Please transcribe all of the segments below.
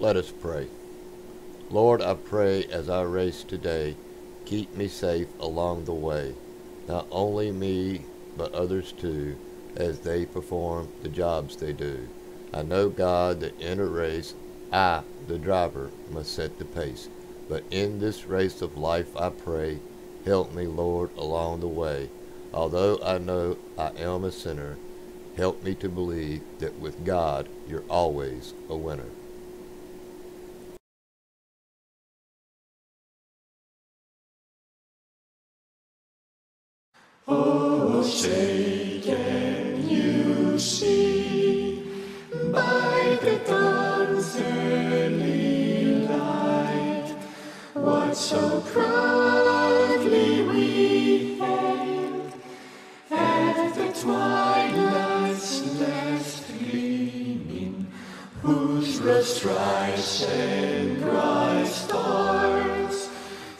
Let us pray. Lord, I pray as I race today, keep me safe along the way. Not only me, but others too, as they perform the jobs they do. I know, God, that in a race, I, the driver, must set the pace. But in this race of life, I pray, help me, Lord, along the way. Although I know I am a sinner, help me to believe that with God, you're always a winner. Oh, say can you see by the dawn's early light what so proudly we hailed at the twilight's last gleaming, whose red stripes and bright stars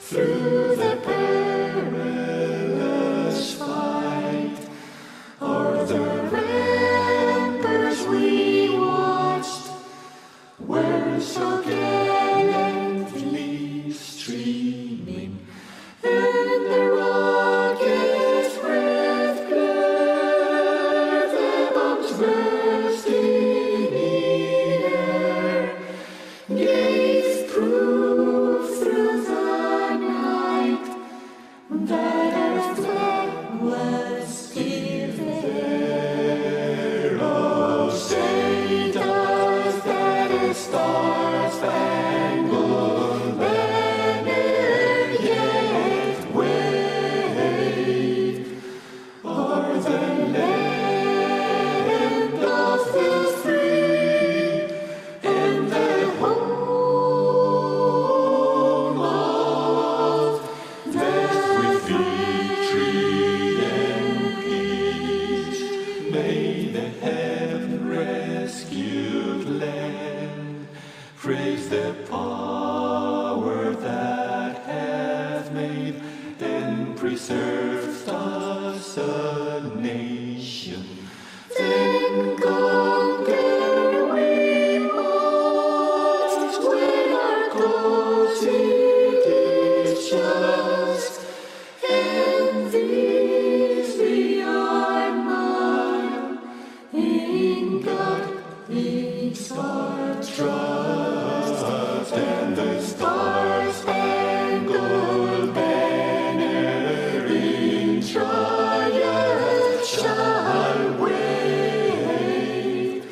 through the perilous fight o'er the ramparts we watched were so gallantly streaming, and the rocket's red glare, the bombs bursting in air, gave proof through the night that our flag was still there. Oh, say does that star-spangled banner yet wave o'er the land of the free and the home of death with victory and peace? May the heaven-rescued land praise the power that hath made and preserved us a nation. Then conquer we must when our cause it is just, and this be our motto: in God is our trust, and the star-spangled banner in triumph shall wave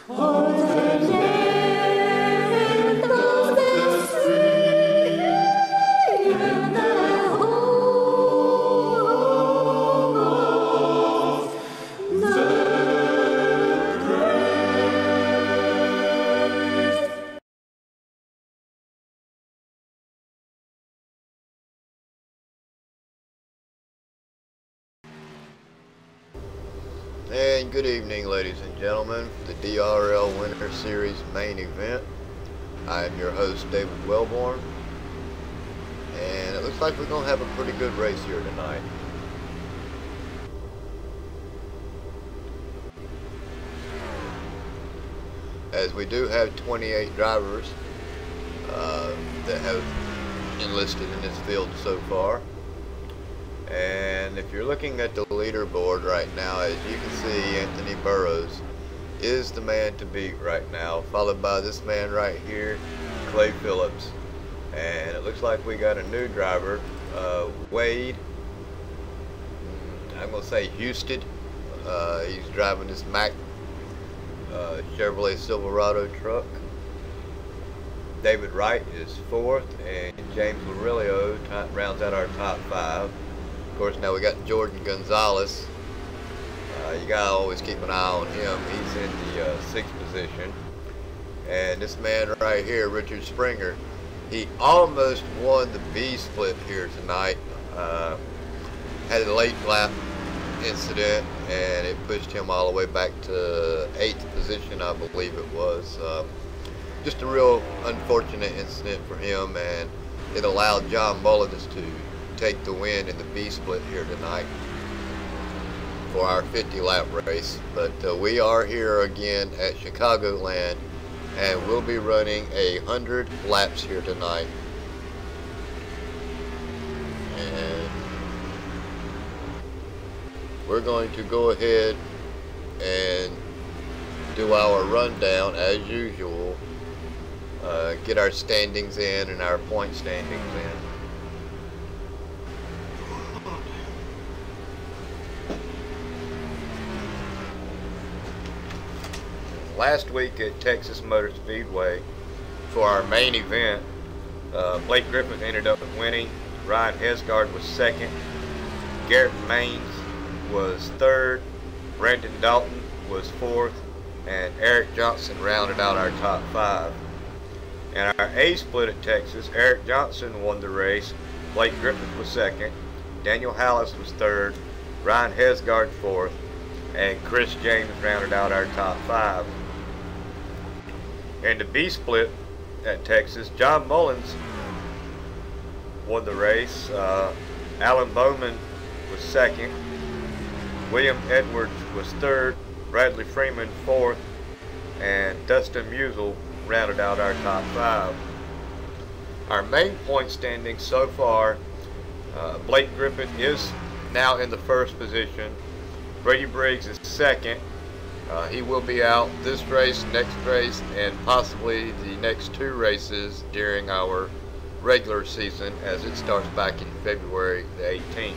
o'er the land of the free and the home of the brave. And good evening, ladies and gentlemen, for the DRL Winter Series main event. I am your host, David Wellborn, and it looks like we're going to have a pretty good race here tonight. As we do have 28 drivers that have enlisted in this field so far. And if you're looking at the leaderboard right now, as you can see, Anthony Burroughs is the man to beat right now, followed by this man right here, Clay Phillips. And it looks like we got a new driver, Wade. I'm going to say Houston. He's driving this Mack Chevrolet Silverado truck. David Wright is fourth, and James Larilio rounds out our top five. Of course, now we got Jordan Gonzalez. You gotta always keep an eye on him. He's in the sixth position. And this man right here, Richard Springer, he almost won the B split here tonight. Had a late lap incident, and it pushed him all the way back to 8th position, I believe it was. Just a real unfortunate incident for him, and it allowed John Mullins to take the win in the B split here tonight for our 50 lap race. But we are here again at Chicagoland and we'll be running 100 laps here tonight. And we're going to go ahead and do our rundown as usual, get our standings in and our point standings in. Last week at Texas Motor Speedway for our main event, Blake Griffith ended up winning. Ryan Hesgard was second. Garrett Maines was third. Brandon Dalton was fourth. And Eric Johnson rounded out our top five. In our A split at Texas, Eric Johnson won the race. Blake Griffith was second. Daniel Hallis was third. Ryan Hesgard fourth. And Chris James rounded out our top five. In the B split at Texas, John Mullins won the race. Alan Bowman was second. William Edwards was third. Bradley Freeman fourth. And Dustin Musial rounded out our top five. Our main point standings so far, Blake Griffith is now in the first position. Brady Briggs is second. He will be out this race, next race, and possibly the next two races during our regular season as it starts back in February the 18th.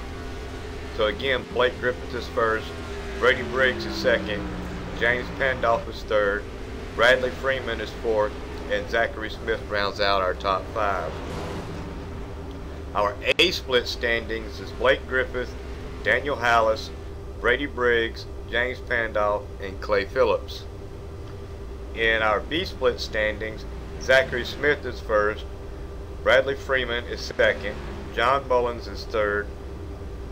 So again, Blake Griffith is first, Brady Briggs is second, James Pandolf is third, Bradley Freeman is fourth, and Zachary Smith rounds out our top five. Our A split standings is Blake Griffith, Daniel Hallis, Brady Briggs, James Pandolf, and Clay Phillips. In our B split standings, Zachary Smith is first, Bradley Freeman is second, John Mullins is third,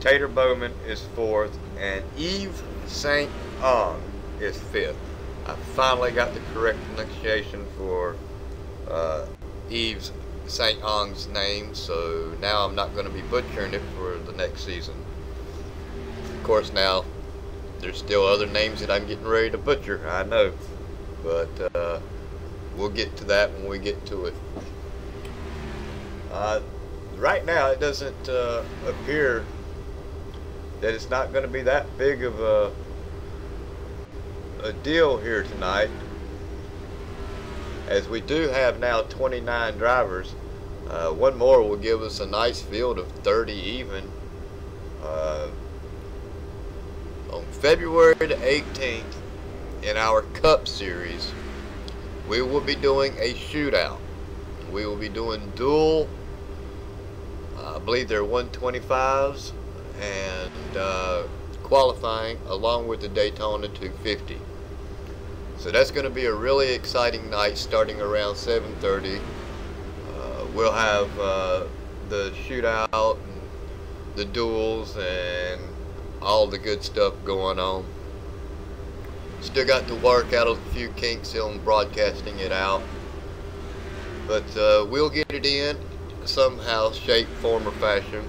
Tater Bowman is fourth, and Yves St. Ong is fifth. I finally got the correct pronunciation for Yves St. Ong's name, so now I'm not going to be butchering it for the next season. Of course, now there's still other names that I'm getting ready to butcher, I know, but we'll get to that when we get to it. Right now it doesn't appear that it's not going to be that big of a deal here tonight, as we do have now 29 drivers. One more will give us a nice field of 30 even. On February the 18th, in our Cup Series, we will be doing a shootout. We will be doing dual, I believe they're 125s, and qualifying along with the Daytona 250. So that's going to be a really exciting night starting around 7:30. We'll have the shootout, and the duels, and all the good stuff going on. Still got to work out a few kinks on broadcasting it out, but we'll get it in somehow, shape, form, or fashion,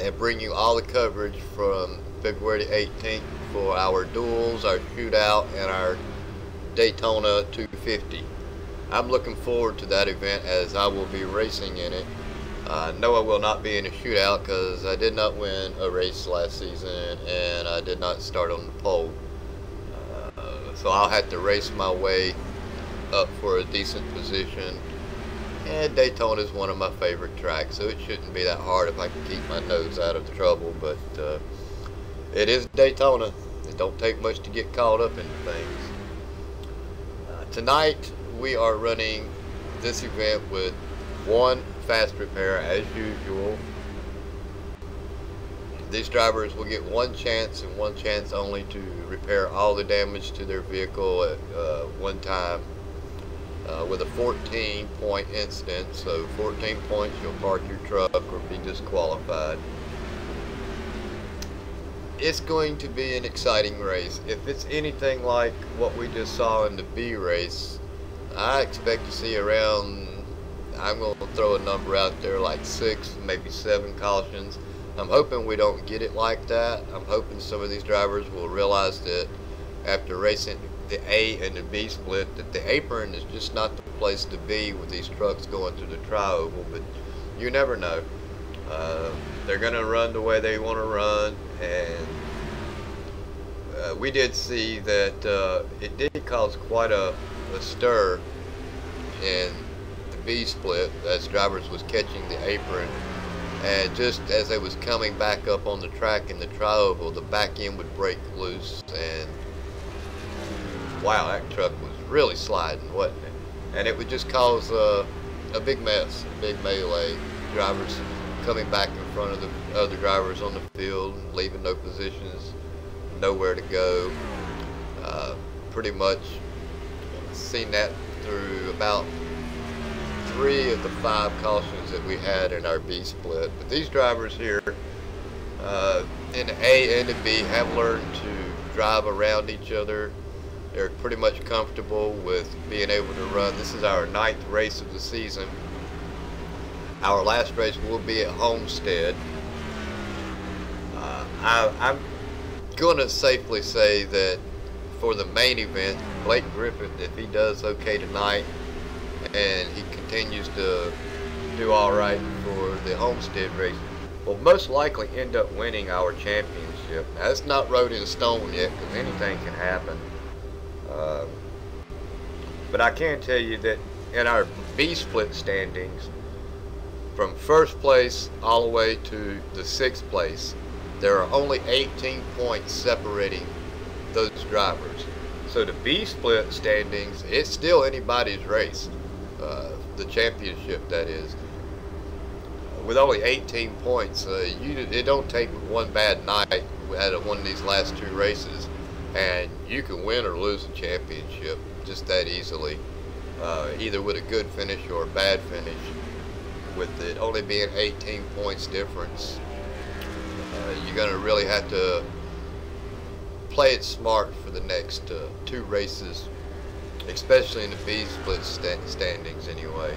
and bring you all the coverage from February the 18th for our duels, our shootout, and our Daytona 250. I'm looking forward to that event as I will be racing in it. No, I will not be in a shootout because I did not win a race last season and I did not start on the pole. So I'll have to race my way up for a decent position. And Daytona is one of my favorite tracks, so it shouldn't be that hard if I can keep my nose out of trouble. But it is Daytona. It don't take much to get caught up in things. Tonight we are running this event with one fast repair as usual. These drivers will get one chance and one chance only to repair all the damage to their vehicle at one time, with a 14-point incident. So 14 points, you'll park your truck or be disqualified. It's going to be an exciting race. If it's anything like what we just saw in the B race, I expect to see around, I'm going to throw a number out there, like 6, maybe 7 cautions. I'm hoping we don't get it like that. I'm hoping some of these drivers will realize that after racing the A and the B split that the apron is just not the place to be with these trucks going through the tri-oval, but you never know. They're going to run the way they want to run, and we did see that it did cause quite a stir in the B split as drivers was catching the apron, and just as they was coming back up on the track in the tri-oval, the back end would break loose, and wow, that truck was really sliding, wasn't it? And it would just cause a big mess, a big melee. Drivers coming back in front of the other drivers on the field, leaving no positions, nowhere to go. Pretty much seen that through about 3 of the 5 cautions that we had in our B split. But these drivers here in the A and the B have learned to drive around each other. They're pretty much comfortable with being able to run. This is our 9th race of the season. Our last race will be at Homestead. I'm going to safely say that for the main event, Blake Griffith, if he does okay tonight and he continues to do all right for the Homestead race, will most likely end up winning our championship. Now, it's not wrote in stone yet because anything can happen. But I can tell you that in our B split standings, from first place all the way to the 6th place, there are only 18 points separating those drivers. So the B split standings, it's still anybody's race, the championship that is. With only 18 points, it don't take one bad night out of one of these last 2 races, and you can win or lose a championship just that easily, either with a good finish or a bad finish. With it only being 18 points difference, you're going to really have to play it smart for the next 2 races, especially in the B split standings anyway.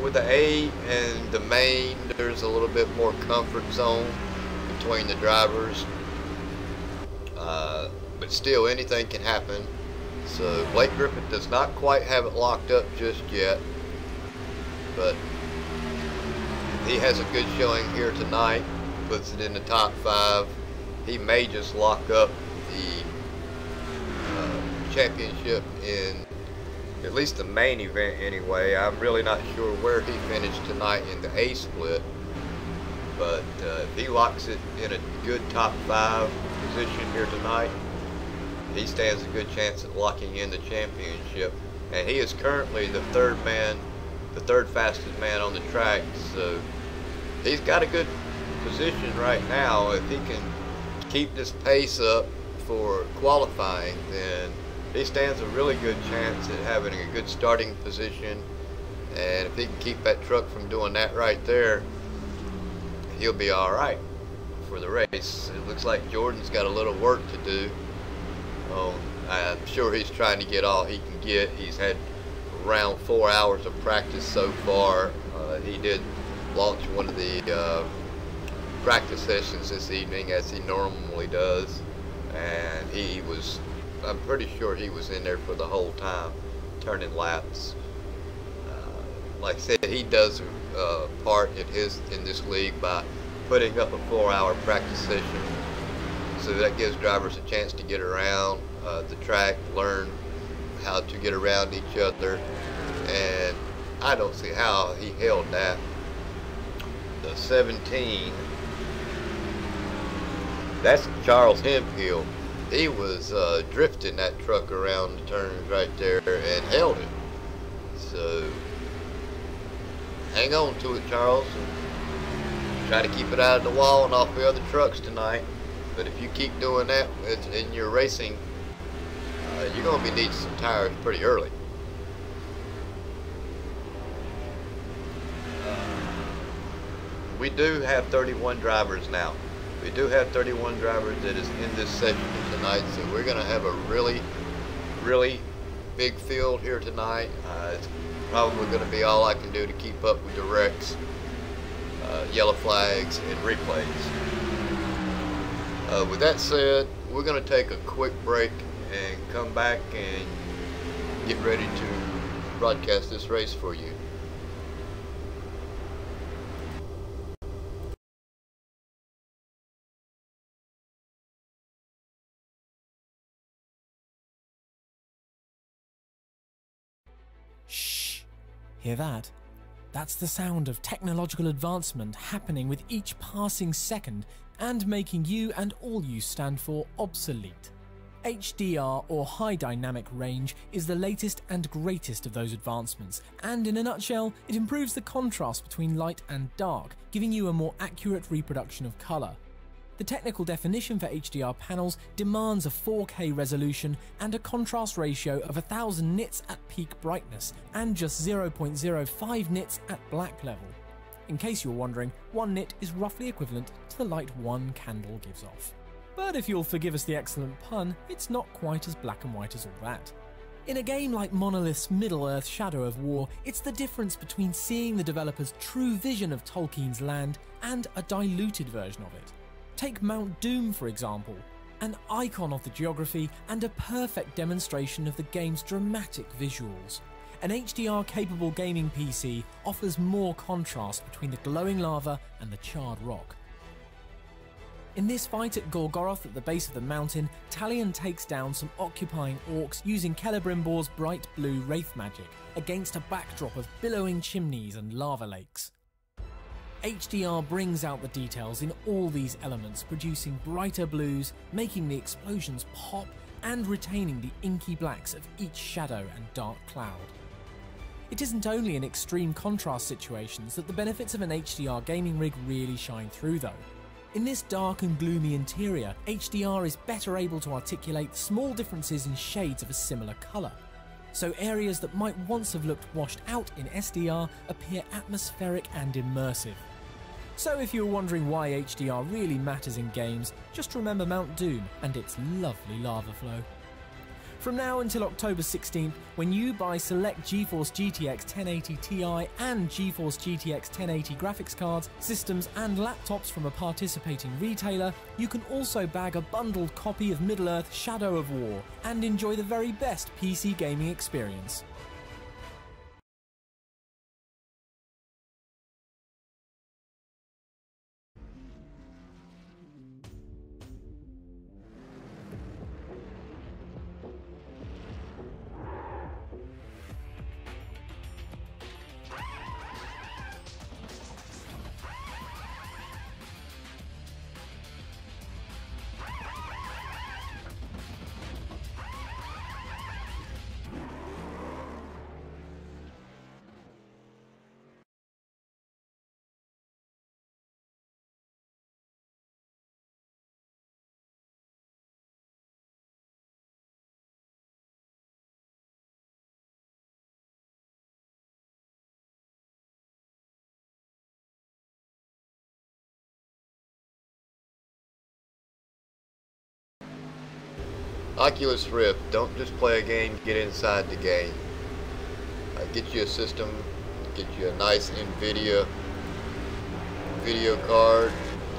With the A and the main, there's a little bit more comfort zone between the drivers, but still anything can happen. So Blake Griffith does not quite have it locked up just yet, but he has a good showing here tonight, puts it in the top 5. He may just lock up the championship in at least the main event anyway. I'm really not sure where he finished tonight in the A split, but if he locks it in a good top 5 position here tonight, he stands a good chance at locking in the championship. And he is currently the 3rd man, the 3rd fastest man on the track, so he's got a good position right now. If he can keep this pace up for qualifying, then he stands a really good chance at having a good starting position. And if he can keep that truck from doing that right there, he'll be all right for the race. It looks like Jordan's got a little work to do. I'm sure he's trying to get all he can get. He's had around 4 hours of practice so far. He did launch one of the practice sessions this evening, as he normally does, and I'm pretty sure he was in there for the whole time, turning laps. Like I said, he does part in this league by putting up a 4-hour practice session, so that gives drivers a chance to get around the track, learn how to get around each other, and I don't see how he held that. The 17, that's Charles Hemphill. He was drifting that truck around the turns right there and held it. So hang on to it, Charles, and try to keep it out of the wall and off the other trucks tonight. But if you keep doing that in your racing, you're going to be needing some tires pretty early. We do have 31 drivers now. We do have 31 drivers that is in this section tonight, so we're going to have a really, really big field here tonight. It's probably going to be all I can do to keep up with the wrecks, yellow flags, and replays. With that said, we're going to take a quick break, and come back and get ready to broadcast this race for you. Shh! Hear that? That's the sound of technological advancement happening with each passing second and making you and all you stand for obsolete. HDR, or High Dynamic Range, is the latest and greatest of those advancements, and in a nutshell, it improves the contrast between light and dark, giving you a more accurate reproduction of colour. The technical definition for HDR panels demands a 4K resolution and a contrast ratio of 1000 nits at peak brightness and just 0.05 nits at black level. In case you're wondering, 1 nit is roughly equivalent to the light one candle gives off. But if you'll forgive us the excellent pun, it's not quite as black and white as all that. In a game like Monolith's Middle-earth Shadow of War, it's the difference between seeing the developer's true vision of Tolkien's land and a diluted version of it. Take Mount Doom, for example, an icon of the geography and a perfect demonstration of the game's dramatic visuals. An HDR-capable gaming PC offers more contrast between the glowing lava and the charred rock. In this fight at Gorgoroth at the base of the mountain, Talion takes down some occupying orcs using Celebrimbor's bright blue wraith magic against a backdrop of billowing chimneys and lava lakes. HDR brings out the details in all these elements, producing brighter blues, making the explosions pop, and retaining the inky blacks of each shadow and dark cloud. It isn't only in extreme contrast situations that the benefits of an HDR gaming rig really shine through though. In this dark and gloomy interior, HDR is better able to articulate small differences in shades of a similar colour. So areas that might once have looked washed out in SDR appear atmospheric and immersive. So if you're wondering why HDR really matters in games, just remember Mount Doom and its lovely lava flow. From now until October 16th, when you buy select GeForce GTX 1080 Ti and GeForce GTX 1080 graphics cards, systems and laptops from a participating retailer, you can also bag a bundled copy of Middle-earth Shadow of War and enjoy the very best PC gaming experience. Oculus Rift, don't just play a game, get inside the game. Get you a system, get you a nice NVIDIA video card,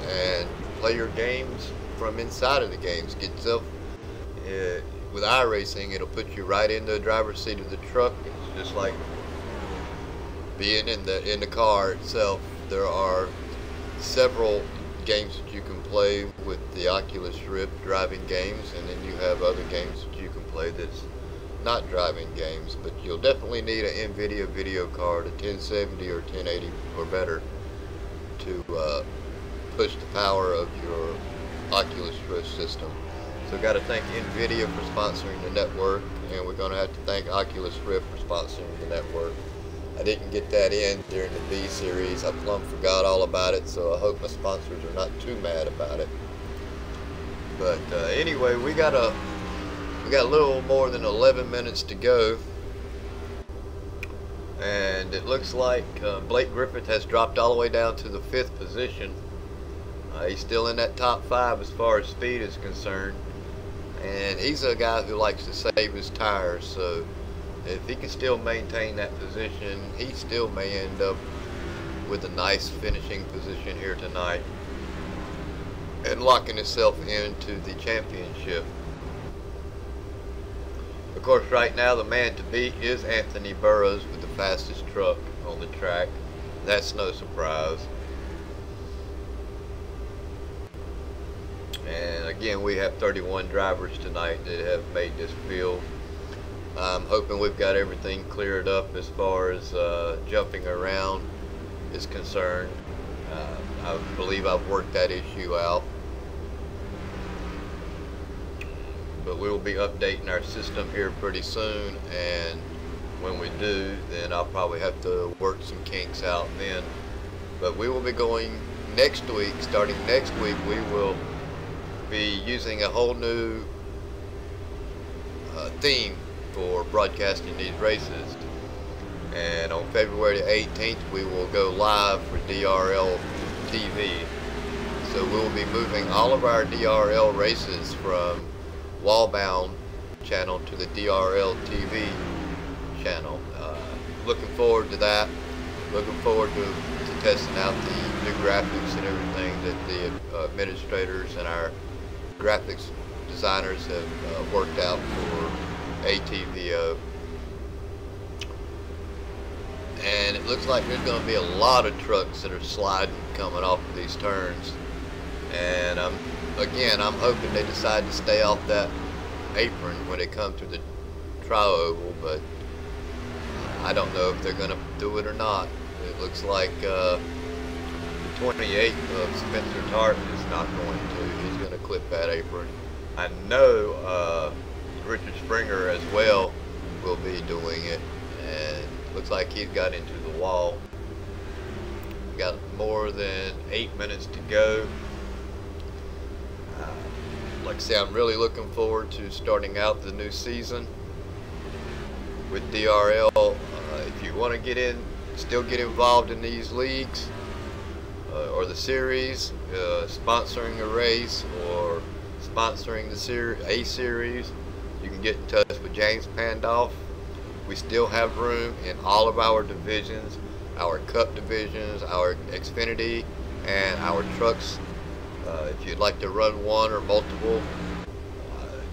and play your games from inside of the games. Get yourself, with iRacing, it'll put you right in the driver's seat of the truck. It's just like being in the car itself. There are several games that you can play with the Oculus Rift, driving games, and then you have other games that you can play that's not driving games, but you'll definitely need an NVIDIA video card, a 1070 or 1080 or better, to push the power of your Oculus Rift system. So got to thank NVIDIA for sponsoring the network, and we're going to have to thank Oculus Rift for sponsoring the network. I didn't get that in during the B series. I plumb forgot all about it, so I hope my sponsors are not too mad about it. But anyway, we got a little more than 11 minutes to go, and it looks like Blake Griffith has dropped all the way down to the 5th position. He's still in that top 5 as far as speed is concerned, and he's a guy who likes to save his tires, so if he can still maintain that position, he still may end up with a nice finishing position here tonight and locking himself into the championship. Of course, right now the man to beat is Anthony Burroughs with the fastest truck on the track. That's no surprise. And again, we have 31 drivers tonight that have made this field. I'm hoping we've got everything cleared up as far as jumping around is concerned. I believe I've worked that issue out. But we will be updating our system here pretty soon, and when we do, then I'll probably have to work some kinks out then. But we will be going next week, starting next week, we will be using a whole new theme for broadcasting these races. And on February 18th, we will go live for DRL TV. So we will be moving all of our DRL races from Wallbound channel to the DRL TV channel. Looking forward to that. Looking forward to testing out the new graphics and everything that the administrators and our graphics designers have worked out for ATVO. And it looks like there's going to be a lot of trucks that are sliding coming off of these turns. And again, I'm hoping they decide to stay off that apron when they come to the tri-oval, but I don't know if they're going to do it or not. It looks like the 28 of Spencer Tart is not going to. He's going to clip that apron. I know Richard Springer as well will be doing it, and looks like he's got into the wall. We got more than 8 minutes to go. Like I say, I'm really looking forward to starting out the new season with DRL. If you want to get in, still get involved in these leagues or the series, sponsoring a race or sponsoring the A series, you can get in touch with James Pandolf. We still have room in all of our divisions, our Cup divisions, our Xfinity, and our trucks. If you'd like to run one or multiple,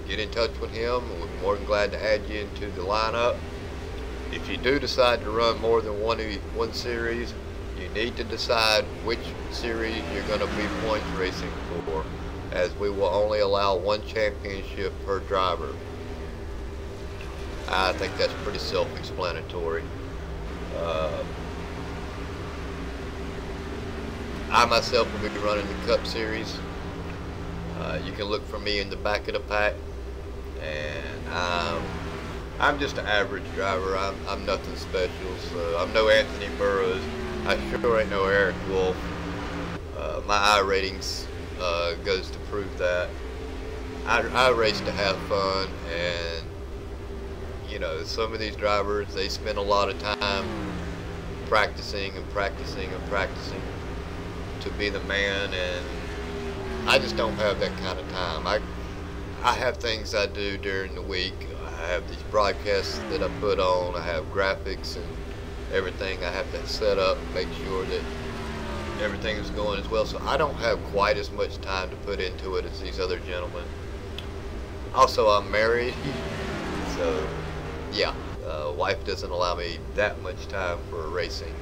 get in touch with him. We're more than glad to add you into the lineup. If you do decide to run more than one series, you need to decide which series you're going to be points racing for, as we will only allow one championship per driver. I think that's pretty self-explanatory. I myself will be running the Cup Series. You can look for me in the back of the pack, and I'm just an average driver. I'm nothing special. So I'm no Anthony Burroughs. I sure ain't no Eric Wolf. My I ratings goes to prove that. I race to have fun, and you know, some of these drivers, they spend a lot of time practicing and practicing and practicing to be the man, and I just don't have that kind of time. I have things I do during the week. I have these broadcasts that I put on. I have graphics and everything I have to set up, make sure that everything is going as well. So I don't have quite as much time to put into it as these other gentlemen. Also, I'm married, so yeah, wife doesn't allow me that much time for racing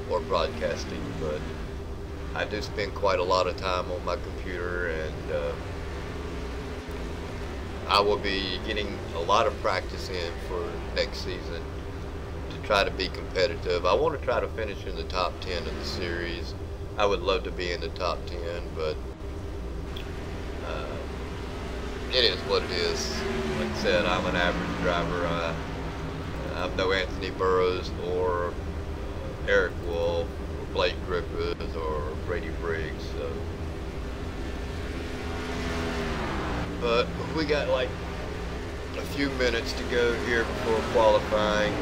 or broadcasting, but I do spend quite a lot of time on my computer, and I will be getting a lot of practice in for next season to try to be competitive. I want to try to finish in the top 10 of the series. I would love to be in the top 10, but it is what it is. Like I said, I'm an average driver. I'm no Anthony Burroughs or Eric Wolf or Blake Griffith or Brady Briggs. So. But we got like a few minutes to go here before qualifying.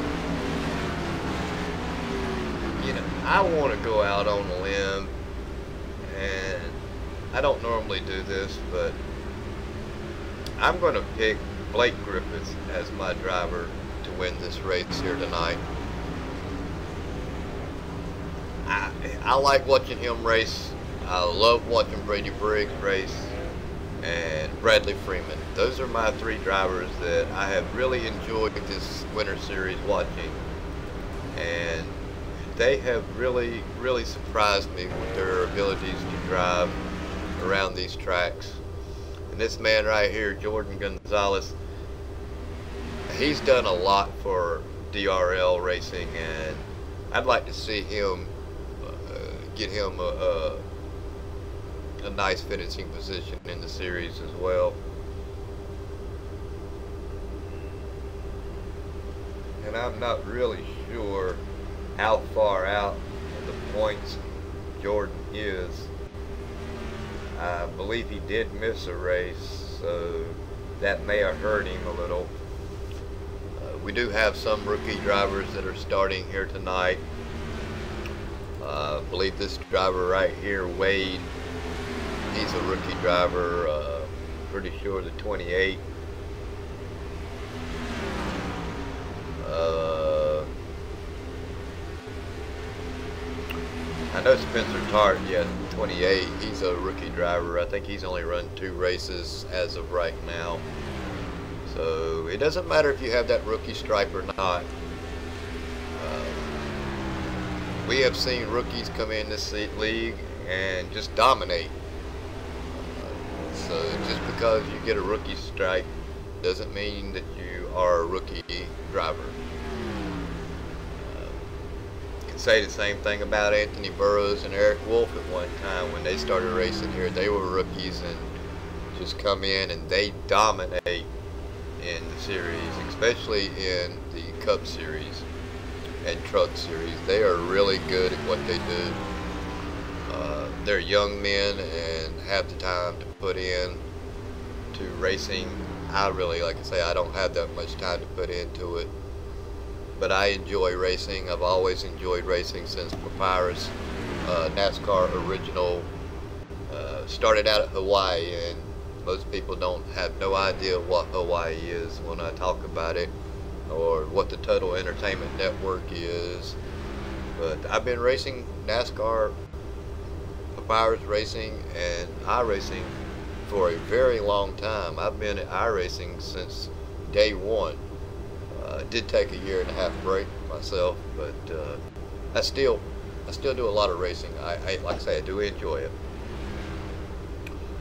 You know, I want to go out on a limb, and I don't normally do this, but I'm going to pick Blake Griffith as my driver to win this race here tonight. I like watching him race. I love watching Brady Briggs race. and Bradley Freeman. Those are my three drivers that I have really enjoyed this winter series watching, and they have really surprised me with their abilities to drive around these tracks. And this man right here, Jordan Gonzalez, he's done a lot for DRL racing, and I'd like to see him get him a nice finishing position in the series as well. And I'm not really sure how far out of the points Jordan is. I believe he did miss a race, so that may have hurt him a little. We do have some rookie drivers that are starting here tonight. I believe this driver right here, Wade, he's a rookie driver, pretty sure the 28. I know Spencer Tart, yeah, 28, he's a rookie driver. I think he's only run 2 races as of right now. So it doesn't matter if you have that rookie stripe or not. We have seen rookies come in this league and just dominate. So just because you get a rookie stripe doesn't mean that you are a rookie driver. You can say the same thing about Anthony Burroughs and Eric Wolf at one time when they started racing here. They were rookies and just come in and they dominate in the series, especially in the Cup Series and Truck Series. They are really good at what they do. They're young men and have the time to put in to racing. I really, like I say, I don't have that much time to put into it, but I enjoy racing. I've always enjoyed racing since Papyrus NASCAR original started out at Hawaii, and most people don't have no idea what Hawaii is when I talk about it, or what the Total Entertainment Network is. But I've been racing NASCAR, Papyrus racing, and iRacing for a very long time. I've been at iRacing since day one. I did take a 1.5-year break myself, but I still do a lot of racing. I like I say, I do enjoy it.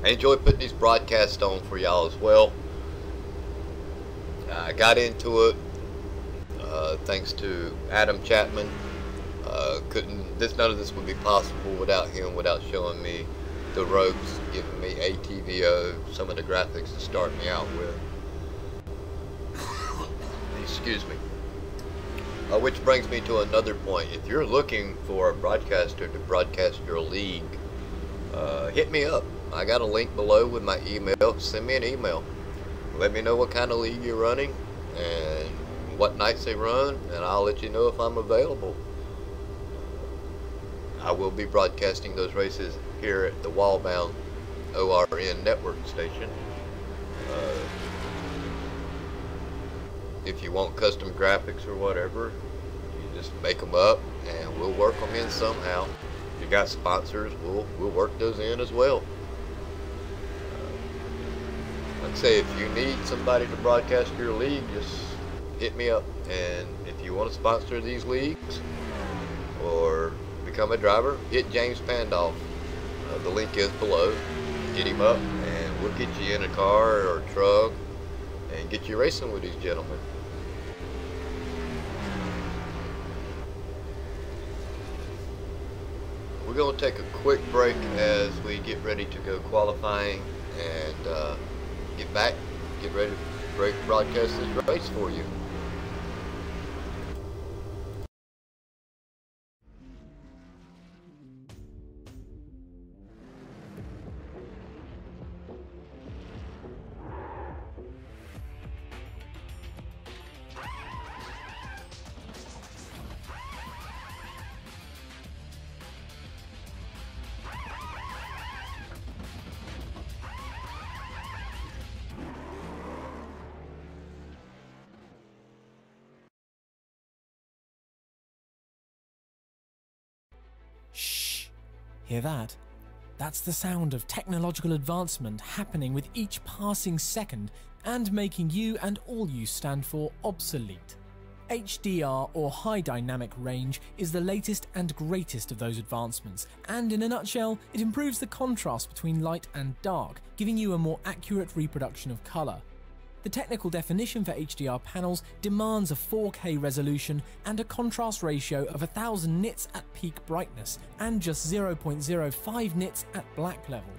I enjoy putting these broadcasts on for y'all as well. I got into it thanks to Adam Chapman. None of this would be possible without him, without showing me the ropes, giving me ATVO, some of the graphics to start me out with. Excuse me. Which brings me to another point. If you're looking for a broadcaster to broadcast your league, hit me up. I got a link below with my email. Send me an email. Let me know what kind of league you're running and what nights they run, and I'll let you know if I'm available. I will be broadcasting those races here at the Wallbound ORN network station. If you want custom graphics or whatever, you just make them up and we'll work them in somehow. If you got sponsors, we'll work those in as well. Like I say, if you need somebody to broadcast your league, just hit me up. And if you want to sponsor these leagues or become a driver, hit James Pandolf. The link is below. Hit him up and we'll get you in a car or a truck and get you racing with these gentlemen. We're going to take a quick break as we get ready to go qualifying and get ready to broadcast this race for you. Shh! Hear that? That's the sound of technological advancement happening with each passing second and making you and all you stand for obsolete. HDR, or High Dynamic Range, is the latest and greatest of those advancements, and in a nutshell, it improves the contrast between light and dark, giving you a more accurate reproduction of colour. The technical definition for HDR panels demands a 4K resolution and a contrast ratio of 1000 nits at peak brightness and just 0.05 nits at black level.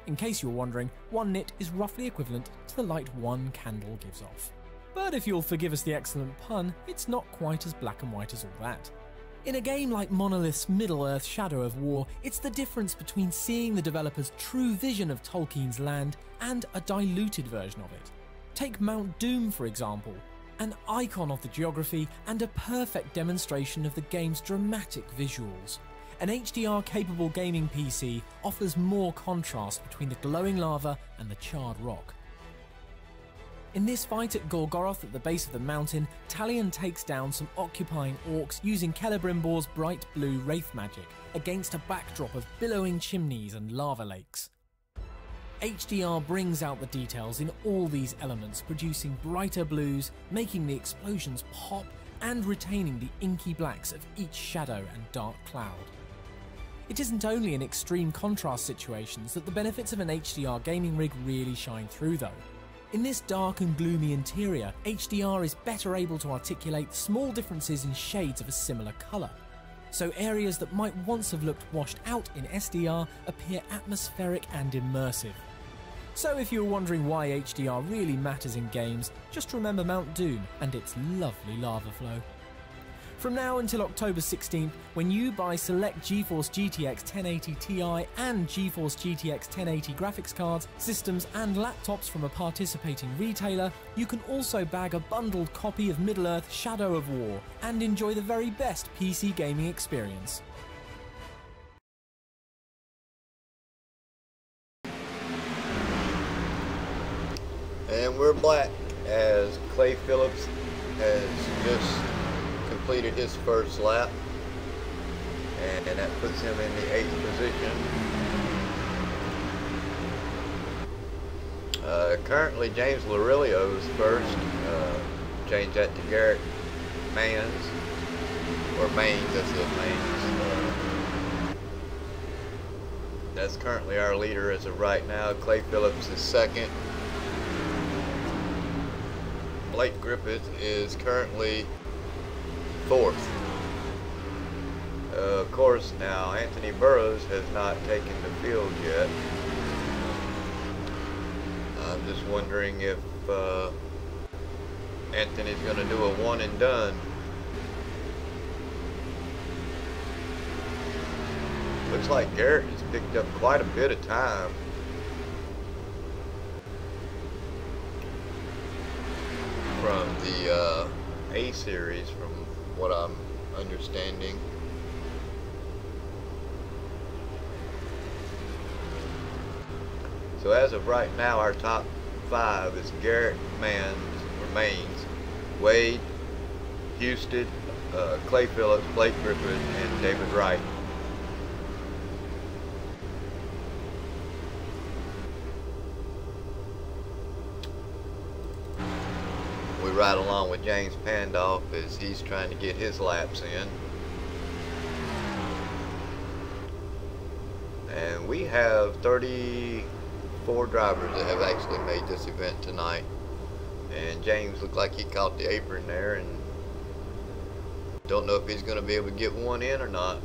In case you're wondering, 1 nit is roughly equivalent to the light one candle gives off. But if you'll forgive us the excellent pun, it's not quite as black and white as all that. In a game like Monolith's Middle-earth Shadow of War, it's the difference between seeing the developer's true vision of Tolkien's land and a diluted version of it. Take Mount Doom, for example, an icon of the geography and a perfect demonstration of the game's dramatic visuals. An HDR-capable gaming PC offers more contrast between the glowing lava and the charred rock. In this fight at Gorgoroth at the base of the mountain, Talion takes down some occupying orcs using Celebrimbor's bright blue wraith magic against a backdrop of billowing chimneys and lava lakes. HDR brings out the details in all these elements, producing brighter blues, making the explosions pop, and retaining the inky blacks of each shadow and dark cloud. It isn't only in extreme contrast situations that the benefits of an HDR gaming rig really shine through though. In this dark and gloomy interior, HDR is better able to articulate small differences in shades of a similar colour. So areas that might once have looked washed out in SDR appear atmospheric and immersive. So if you're wondering why HDR really matters in games, just remember Mount Doom and its lovely lava flow. From now until October 16th, when you buy select GeForce GTX 1080 Ti and GeForce GTX 1080 graphics cards, systems and laptops from a participating retailer, you can also bag a bundled copy of Middle-earth Shadow of War and enjoy the very best PC gaming experience. And we're back as Clay Phillips has just completed his first lap, and that puts him in the 8th position. Currently James Larilio is first. Change that to Garrett Mans, or Maines, that's it, Maines. That's currently our leader as of right now. Clay Phillips is second. Blake Griffith is currently 4th. Of course, now Anthony Burroughs has not taken the field yet. I'm just wondering if Anthony's going to do a one and done. Looks like Garrett has picked up quite a bit of time. From the A series, from what I'm understanding. So as of right now, our top 5 is Garrett Mans, or Maines, Wade, Houston, Clay Phillips, Blake Griffith, and David Wright. We ride along with James Pandolf as he's trying to get his laps in. And we have 34 drivers that have actually made this event tonight. And James looked like he caught the apron there, and don't know if he's going to be able to get one in or not.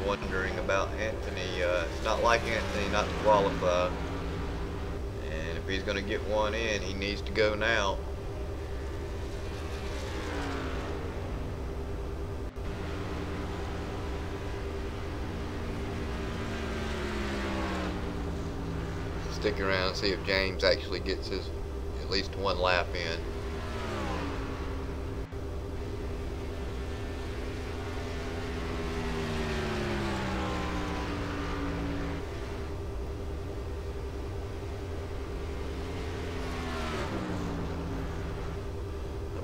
Wondering about Anthony. It's not like Anthony not to qualify, and if he's going to get one in, he needs to go now. Stick around and see if James actually gets his at least one lap in.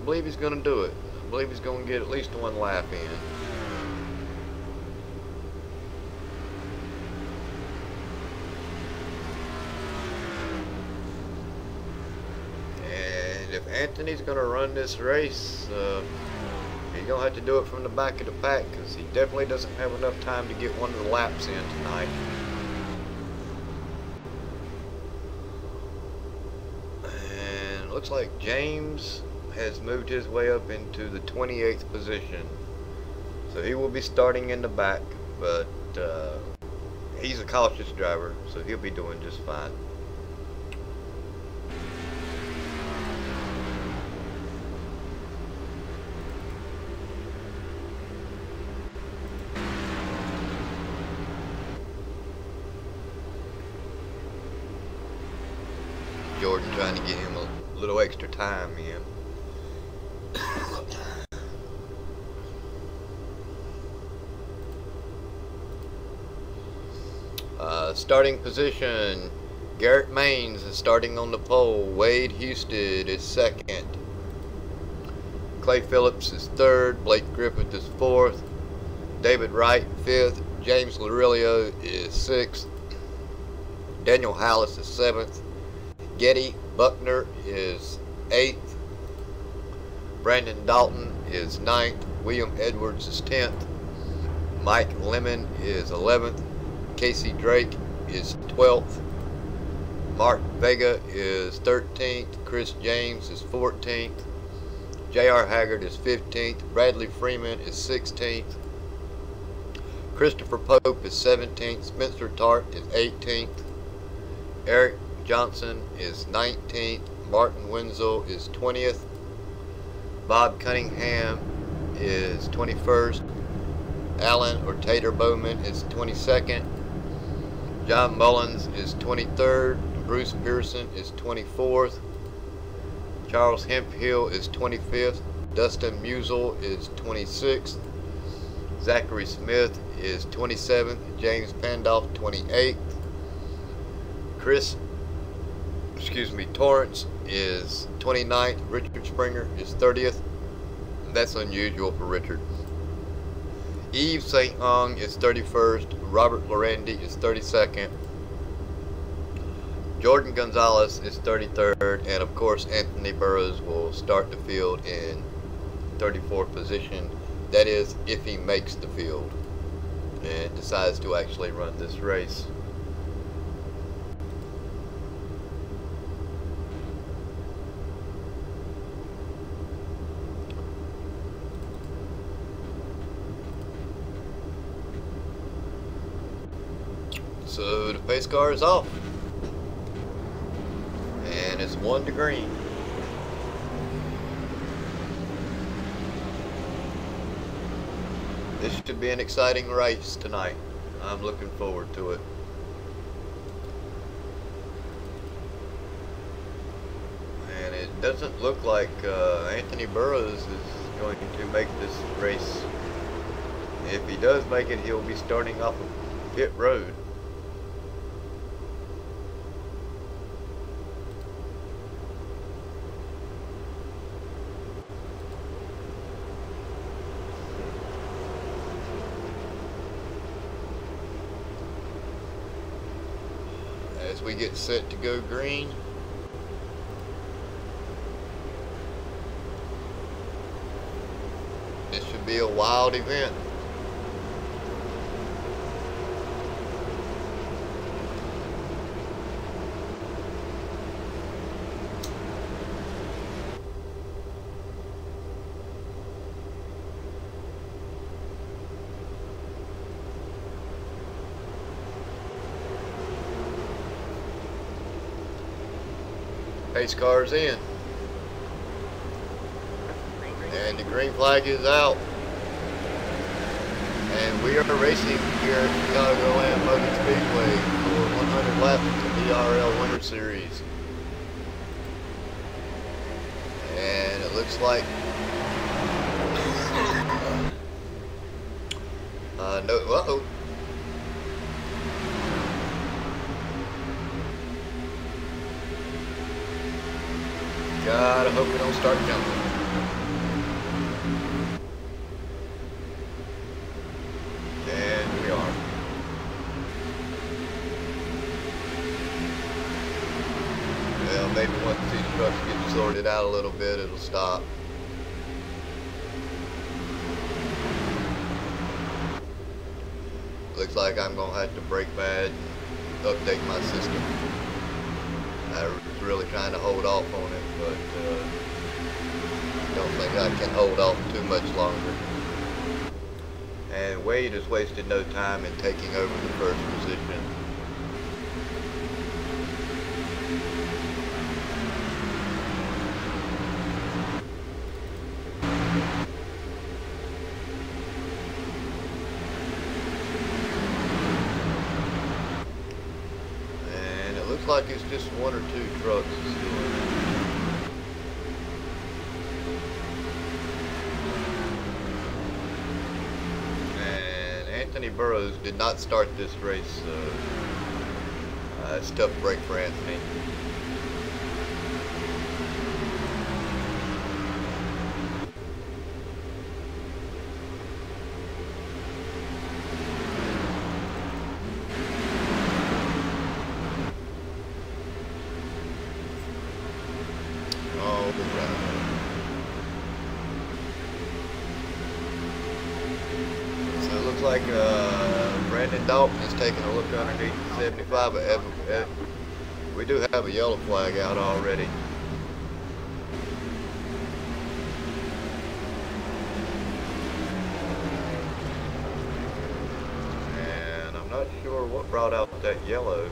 believe he's going to do it. I believe he's going to get at least one lap in. And if Anthony's going to run this race, he's going to have to do it from the back of the pack, because he definitely doesn't have enough time to get one of the laps in tonight. And it looks like James has moved his way up into the 28th position. So he will be starting in the back, but he's a cautious driver, so he'll be doing just fine. Jordan trying to get him a little extra time in. Starting position, Garrett Maines is starting on the pole. Wade Houston is second. Clay Phillips is third. Blake Griffith is fourth. David Wright fifth. James Larillo is sixth. Daniel Hallis is seventh. Getty Buckner is 8th. Brandon Dalton is 9th. William Edwards is 10th. Mike Lemon is 11th. Casey Drake is 12th. Mark Vega is 13th. Chris James is 14th. J.R. Haggard is 15th. Bradley Freeman is 16th. Christopher Pope is 17th. Spencer Tart is 18th. Eric Johnson is 19th. Martin Wenzel is 20th. Bob Cunningham is 21st. Alan or Tater Bowman is 22nd. John Mullins is 23rd. Bruce Pearson is 24th. Charles Hemphill is 25th. Dustin Musial is 26th. Zachary Smith is 27th. James Pandolf 28th. Torrance is 29th. Richard Springer is 30th. That's unusual for Richard. Yves St. Ong is 31st. Robert Lorandi is 32nd. Jordan Gonzalez is 33rd. And of course Anthony Burroughs will start the field in 34th position. That is, if he makes the field and decides to actually run this race. So the pace car is off, and it's 1 to green. This should be an exciting race tonight. I'm looking forward to it. And it doesn't look like Anthony Burroughs is going to make this race. If he does make it, he'll be starting off of pit road. As we get set to go green. This should be a wild event. Pace car's in. And the green flag is out. And we are racing here at Chicagoland Motor Speedway for 100 laps of the DRL Winter Series. And it looks like uh-oh. God, I hope we don't start jumping. maybe once these trucks get sorted out a little bit, it'll stop. Looks like I'm gonna have to brake pad and update my system. I was really trying to hold off on it, but don't think I can hold off too much longer. And Wade has wasted no time in taking over the first position. And it looks like it's just one or two trucks still in it. Anthony Burroughs did not start this race, so it's a tough break for Anthony. Oh, good run. Looks like Brandon Dalton is taking a look underneath the 75, but we do have a yellow flag out already. And I'm not sure what brought out that yellow.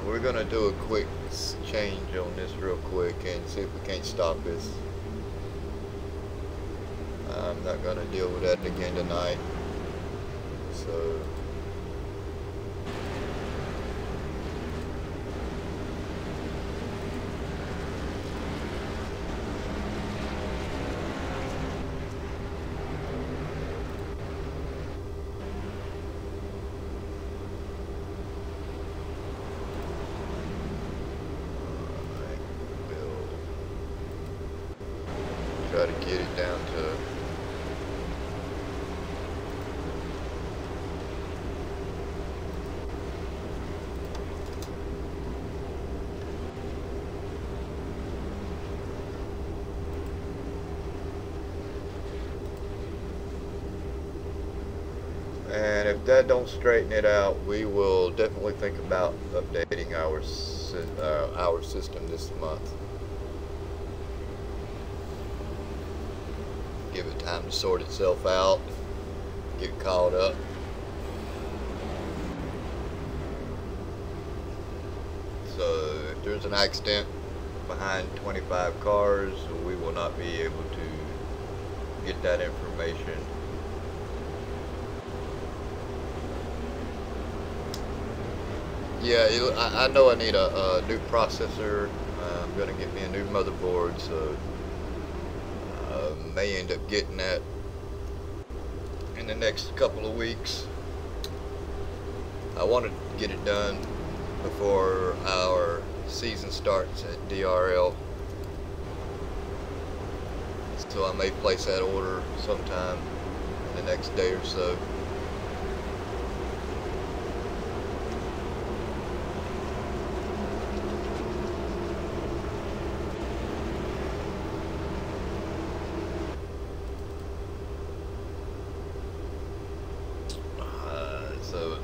We're going to do a quick change on this real quick and see if we can't stop this. I'm not going to deal with that again tonight. So try to get it down to and if that don't straighten it out, we will definitely think about updating our system this month. Give it time to sort itself out, get caught up. So if there's an accident behind 25 cars, we will not be able to get that information. Yeah, I know I need a new processor. I'm going to get me a new motherboard, so may end up getting that in the next couple of weeks. I want to get it done before our season starts at DRL, so I may place that order sometime in the next day or so.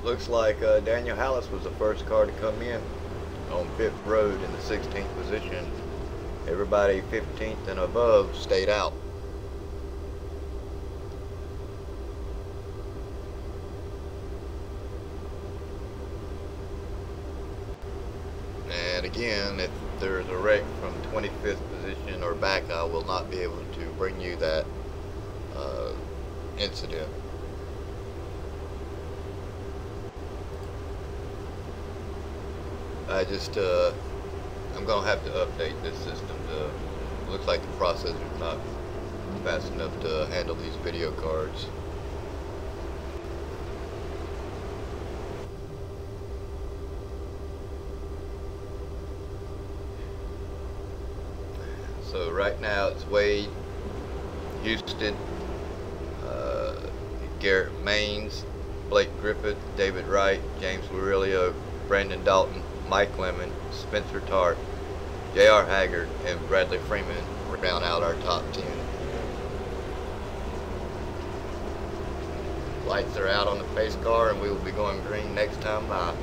Looks like Daniel Hallis was the first car to come in on 5th Road in the 16th position. Everybody 15th and above stayed out. And again, if there's a wreck from 25th position or back, I will not be able to bring you that incident. I'm gonna have to update this system. Looks like the processor's not fast enough to handle these video cards. So right now it's Wade, Houston, Garrett Maines, Blake Griffith, David Wright, James Murillo, Brandon Dalton, Mike Lemon, Spencer Tart, J.R. Haggard, and Bradley Freeman round out our top 10. Lights are out on the pace car, and we will be going green next time by.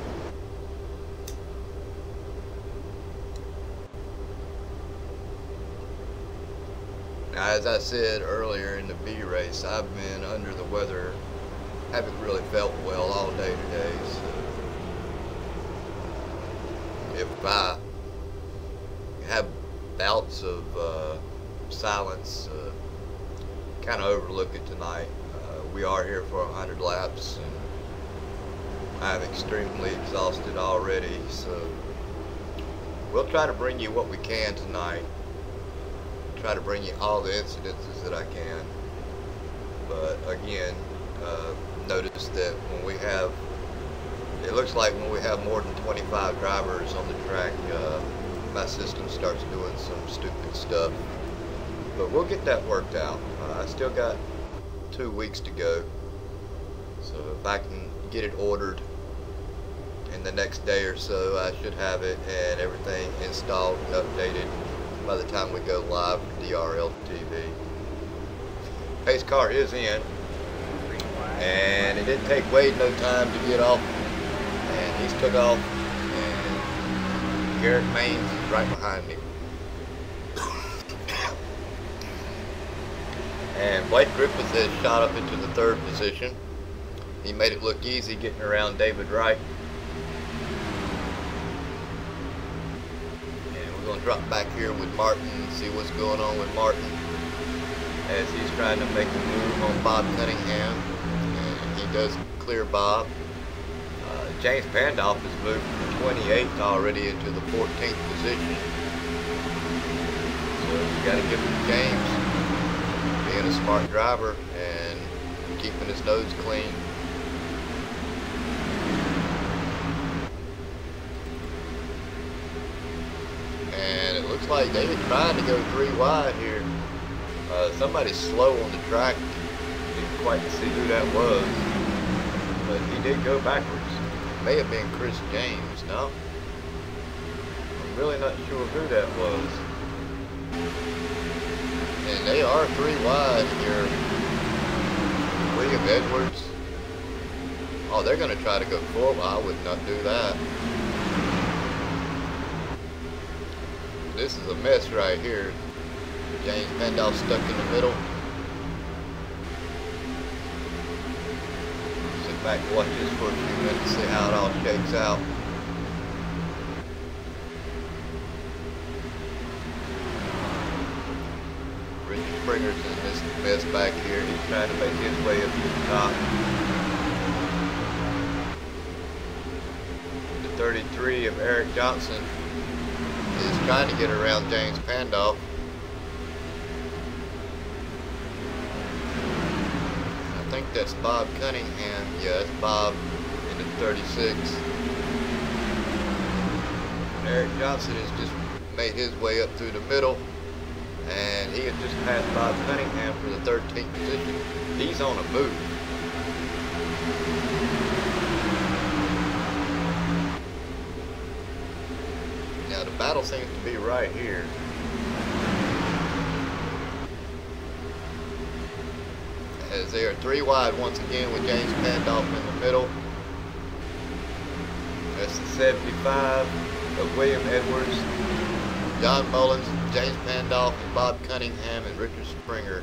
Now, as I said earlier in the B race, I've been under the weather. Haven't really felt well all day today, so if I have bouts of silence, kind of overlook it tonight. We are here for 100 laps, and I'm extremely exhausted already, so we'll try to bring you what we can tonight. Try to bring you all the incidences that I can, but again, notice that when we have, it looks like when we have more than 25 drivers on the track, my system starts doing some stupid stuff, but we'll get that worked out. I still got 2 weeks to go, so if I can get it ordered in the next day or so, I should have it and everything installed and updated by the time we go live for DRL TV. Pace car is in, and it didn't take Wade no time to get off, and he's took off, and Garrett Maines is right behind me. And Blake Griffith has shot up into the 3rd position. He made it look easy getting around David Wright. Going to drop back here with Martin and see what's going on with Martin as he's trying to make a move on Bob Cunningham, and he does clear Bob. James Pandolf has moved from 28th already into the 14th position, so you got to give it to James, being a smart driver and keeping his nose clean. Looks like they were trying to go 3 wide here. Somebody's slow on the track. Didn't quite see who that was, but he did go backwards. May have been Chris James. No, I'm really not sure who that was. And they are 3 wide here. William Edwards. Oh, they're going to try to go 4 wide. I would not do that. This is a mess right here. James Pandolf stuck in the middle. Sit back and watch this for a few minutes, see how it all shakes out. Richard Springer's in this mess back here. He's trying to make his way up to the top. The 33 of Eric Johnson is trying to get around James Pandolf. I think that's Bob Cunningham. Yeah, that's Bob in the 36. Eric Johnson has just made his way up through the middle, and he has just passed Bob Cunningham for the 13th position. He's on a move. Now the battle seems to be right here. As they are 3 wide once again with James Pandolf in the middle. That's the 75 of William Edwards, John Mullins, James Pandolf, and Bob Cunningham and Richard Springer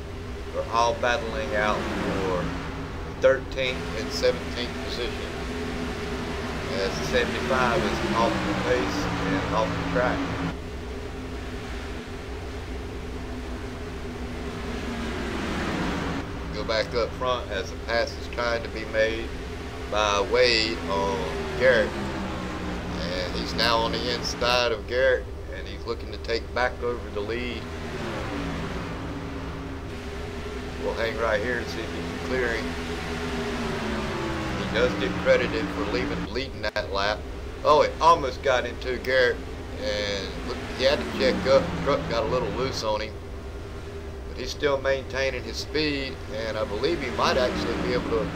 are all battling out for 13th and 17th position. As the 75 is off the pace and off the track. Go back up front as the pass is trying to be made by Wade on Garrett. And he's now on the inside of Garrett, and he's looking to take back over the lead. We'll hang right here to see if he can clear him. He does get credited for leading that lap. Oh, it almost got into Garrett, and look, he had to check up. The truck got a little loose on him, but he's still maintaining his speed, and I believe he might actually be able to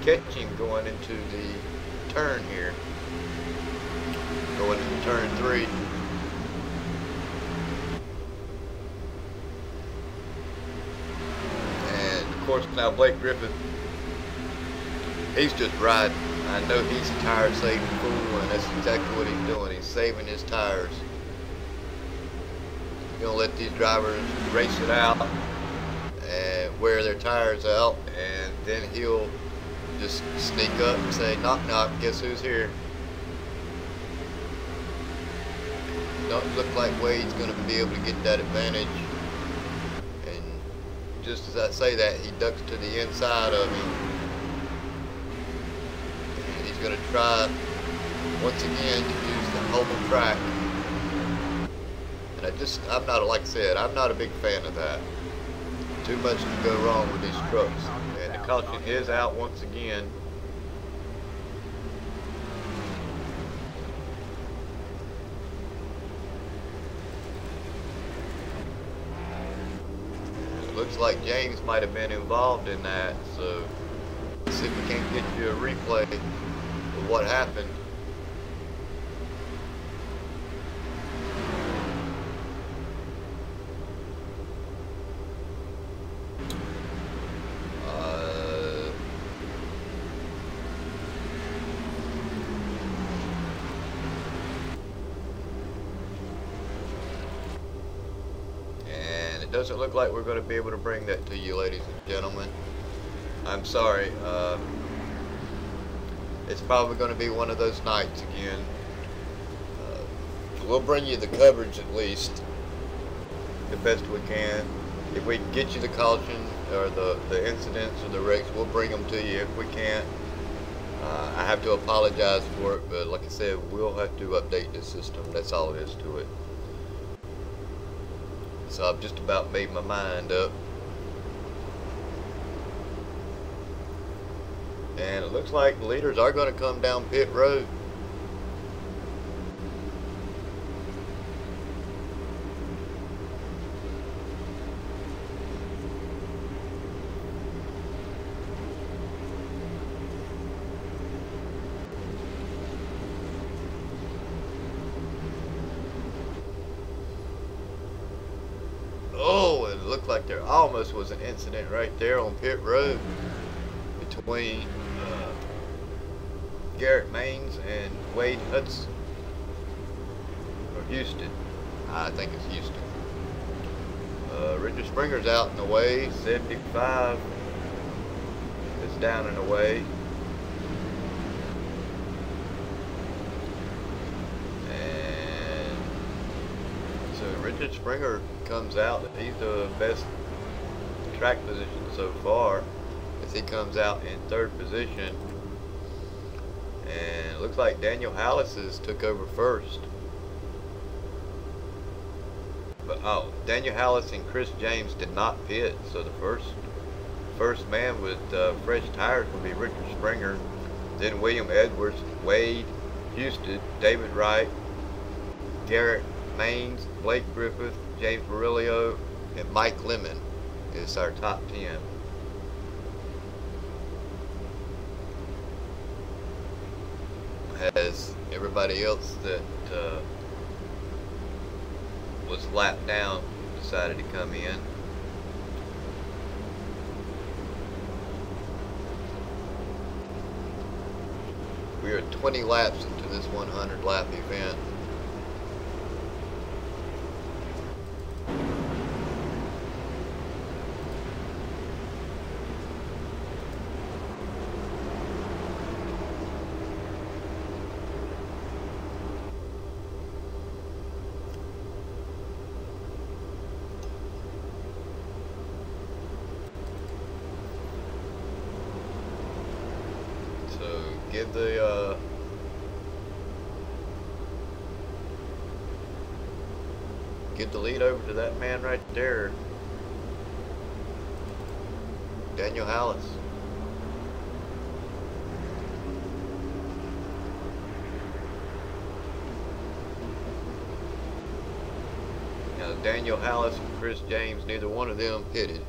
catch him going into the turn here, going into turn 3. And of course now Blake Griffith, he's just riding. I know he's a tire saving fool, and that's exactly what he's doing. He's saving his tires. He's gonna let these drivers race it out and wear their tires out, and then he'll just sneak up and say, knock knock, guess who's here? Don't look like Wade's gonna be able to get that advantage. And just as I say that, he ducks to the inside of him. Going to try once again to use the whole track, and I'm not, like I said, I'm not a big fan of that. Too much can go wrong with these trucks, and the caution is out once again. It looks like James might have been involved in that, so let's see if we can't get you a replay what happened. And it doesn't look like we're going to be able to bring that to you, ladies and gentlemen. I'm sorry. It's probably going to be one of those nights again. We'll bring you the coverage at least, the best we can. If we can get you the caution or the incidents or the wrecks, we'll bring them to you. If we can't, I have to apologize for it, but like I said, we'll have to update this system. That's all it is to it. So I've just about made my mind up. And it looks like the leaders are going to come down pit road. Oh, it looked like there almost was an incident right there on pit road between Garrett Maines and Wade Hudson, or Houston. I think it's Houston. Richard Springer's out in the way. 75 is down in the way. And so Richard Springer comes out. He's the best track position so far, as he comes out in 3rd position. And it looks like Daniel Hallis's took over first. But Daniel Hallis and Chris James did not pit, so the first man with fresh tires will be Richard Springer, then William Edwards, Wade Houston, David Wright, Garrett Maines, Blake Griffith, James Murillo, and Mike Lemon is our top 10. As everybody else that was lapped down decided to come in. We are 20 laps into this 100 lap event. Give the lead over to that man right there, Daniel Hallis. Daniel Hallis and Chris James, neither one of them pitted.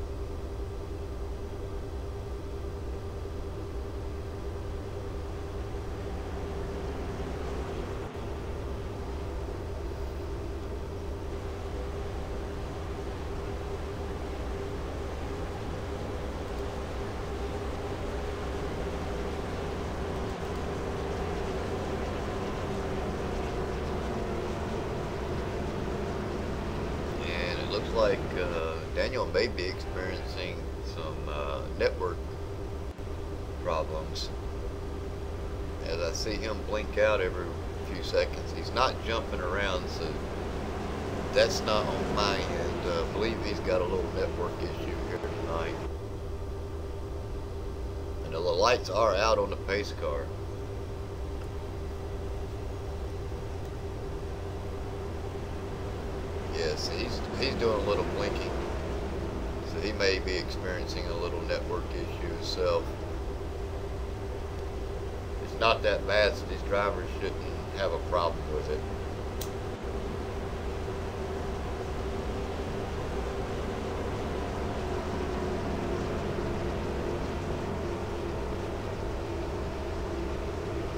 Looks like Daniel may be experiencing some network problems, as I see him blink out every few seconds. He's not jumping around, so that's not on my end. I believe he's got a little network issue here tonight. And the lights are out on the pace car. Yes, he's doing a little blinking, so he may be experiencing a little network issue himself. It's not that bad, so these drivers shouldn't have a problem with it.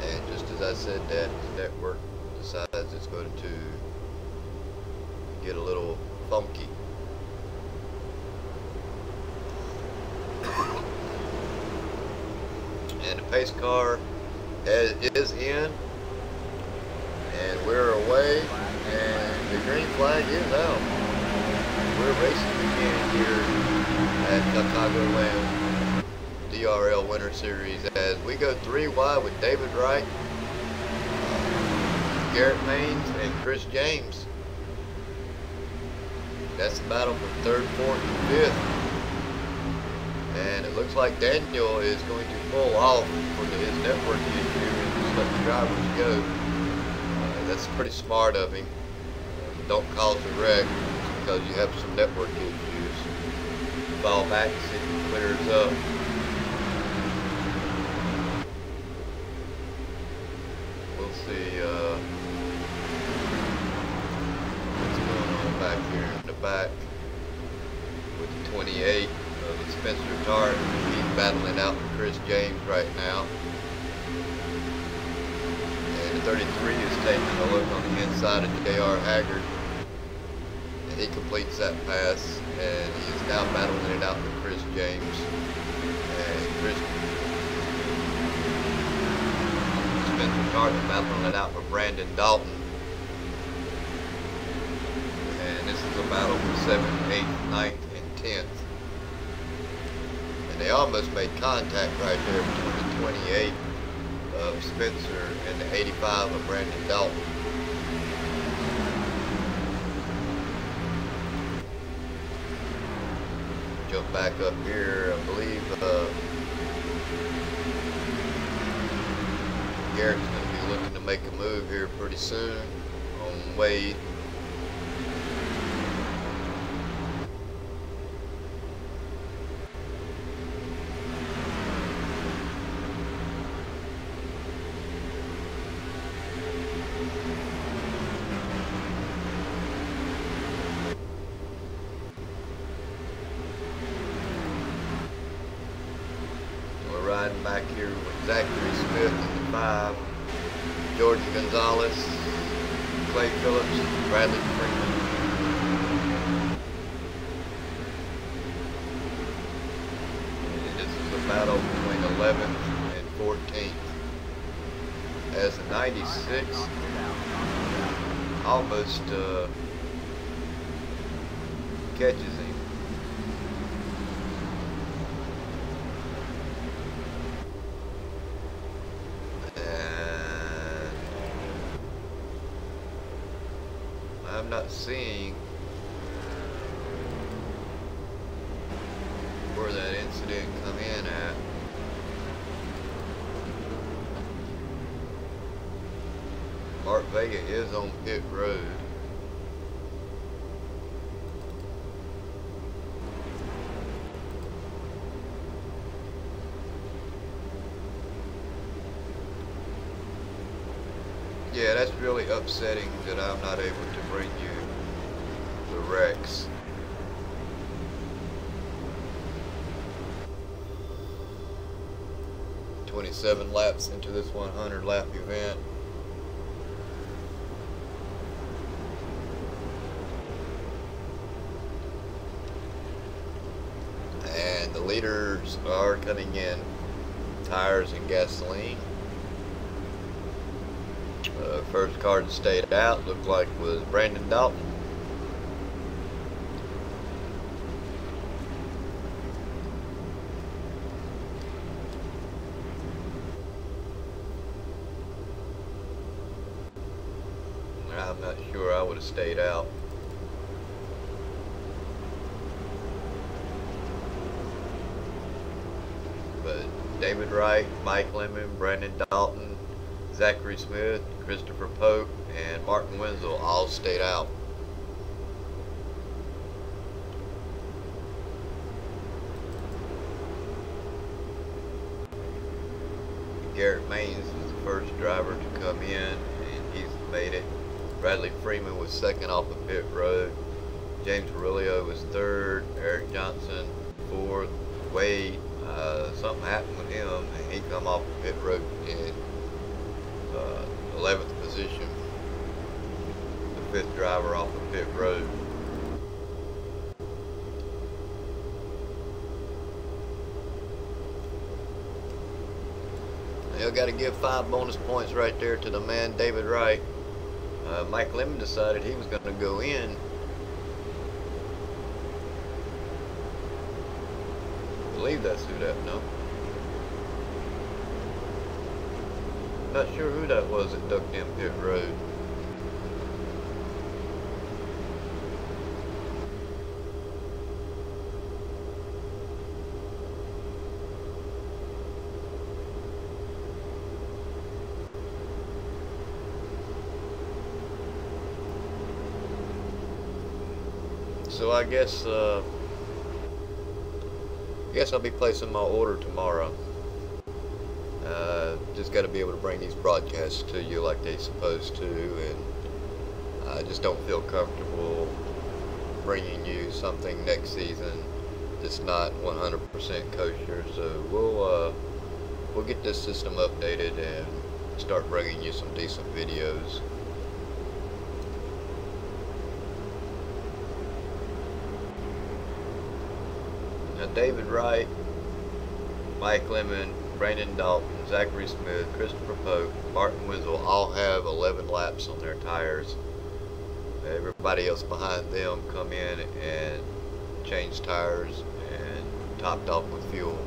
And just as I said that, the network decides it's going to get a little funky. And the pace car is in, and we're away, and the green flag is out. We're racing again here at Chicagoland DRL Winter Series as we go 3 wide with David Wright, Garrett Maines, and Chris James. That's the battle for 3rd, 4th, and 5th. And it looks like Daniel is going to pull off for his network issue and just let the drivers go. That's pretty smart of him. Don't cause a wreck because you have some network issues. Fall back and see if it clears up. We'll see what's going on back here in the back with the 28 of Spencer Tart. He's battling out with Chris James right now. And the 33 is taking a look on the inside of J.R. Haggard. And he completes that pass, and he is now battling it out with Chris James. And Spencer Tart is battling it out with Brandon Dalton. And this is a battle for 7th, 8th, 9th, and 10th. And they almost made contact right there between the 28 of Spencer and the 85 of Brandon Dalton. Jump back up here, I believe Garrett's going to be looking to make a move here pretty soon on Wade. Riding back here with Zachary Smith in the 5, Jordan Gonzalez, Clay Phillips, Bradley Freeman. And this is a battle between 11th and 14th. As the 96 almost catches him. I'm not seeing where that incident come in at. Mark Vega is on pit road. Yeah, that's really upsetting that I'm not able to bring you the wrecks. "27 laps into this 100 lap event. And the leaders are coming in. Tires and gasoline. First car that stayed out looked like was Brandon Dalton. I'm not sure I would have stayed out. But David Wright, Mike Lemon, Brandon Dalton, Zachary Smith, Christopher Pope, and Martin Wenzel all stayed out. Garrett Maines was the first driver to come in, and he's made it. Bradley Freeman was second off of pit road. James Aurelio was third. Eric Johnson fourth. Wade, something happened with him, and he come off the pit road in 11th position. The fifth driver off the pit road. They'll got to give 5 bonus points right there to the man David Wright. Mike Lemon decided he was going to go in. I believe that's who that, no. Not sure who that was that ducked in pit road. So I guess I'll be placing my order tomorrow. Just got to be able to bring these broadcasts to you like they're supposed to, and I just don't feel comfortable bringing you something next season that's not 100% kosher. So we'll get this system updated and start bringing you some decent videos. Now David Wright, Mike Lemon, Brandon Dalton, Zachary Smith, Christopher Pope, Martin Wenzel all have 11 laps on their tires. Everybody else behind them come in and changed tires and topped off with fuel.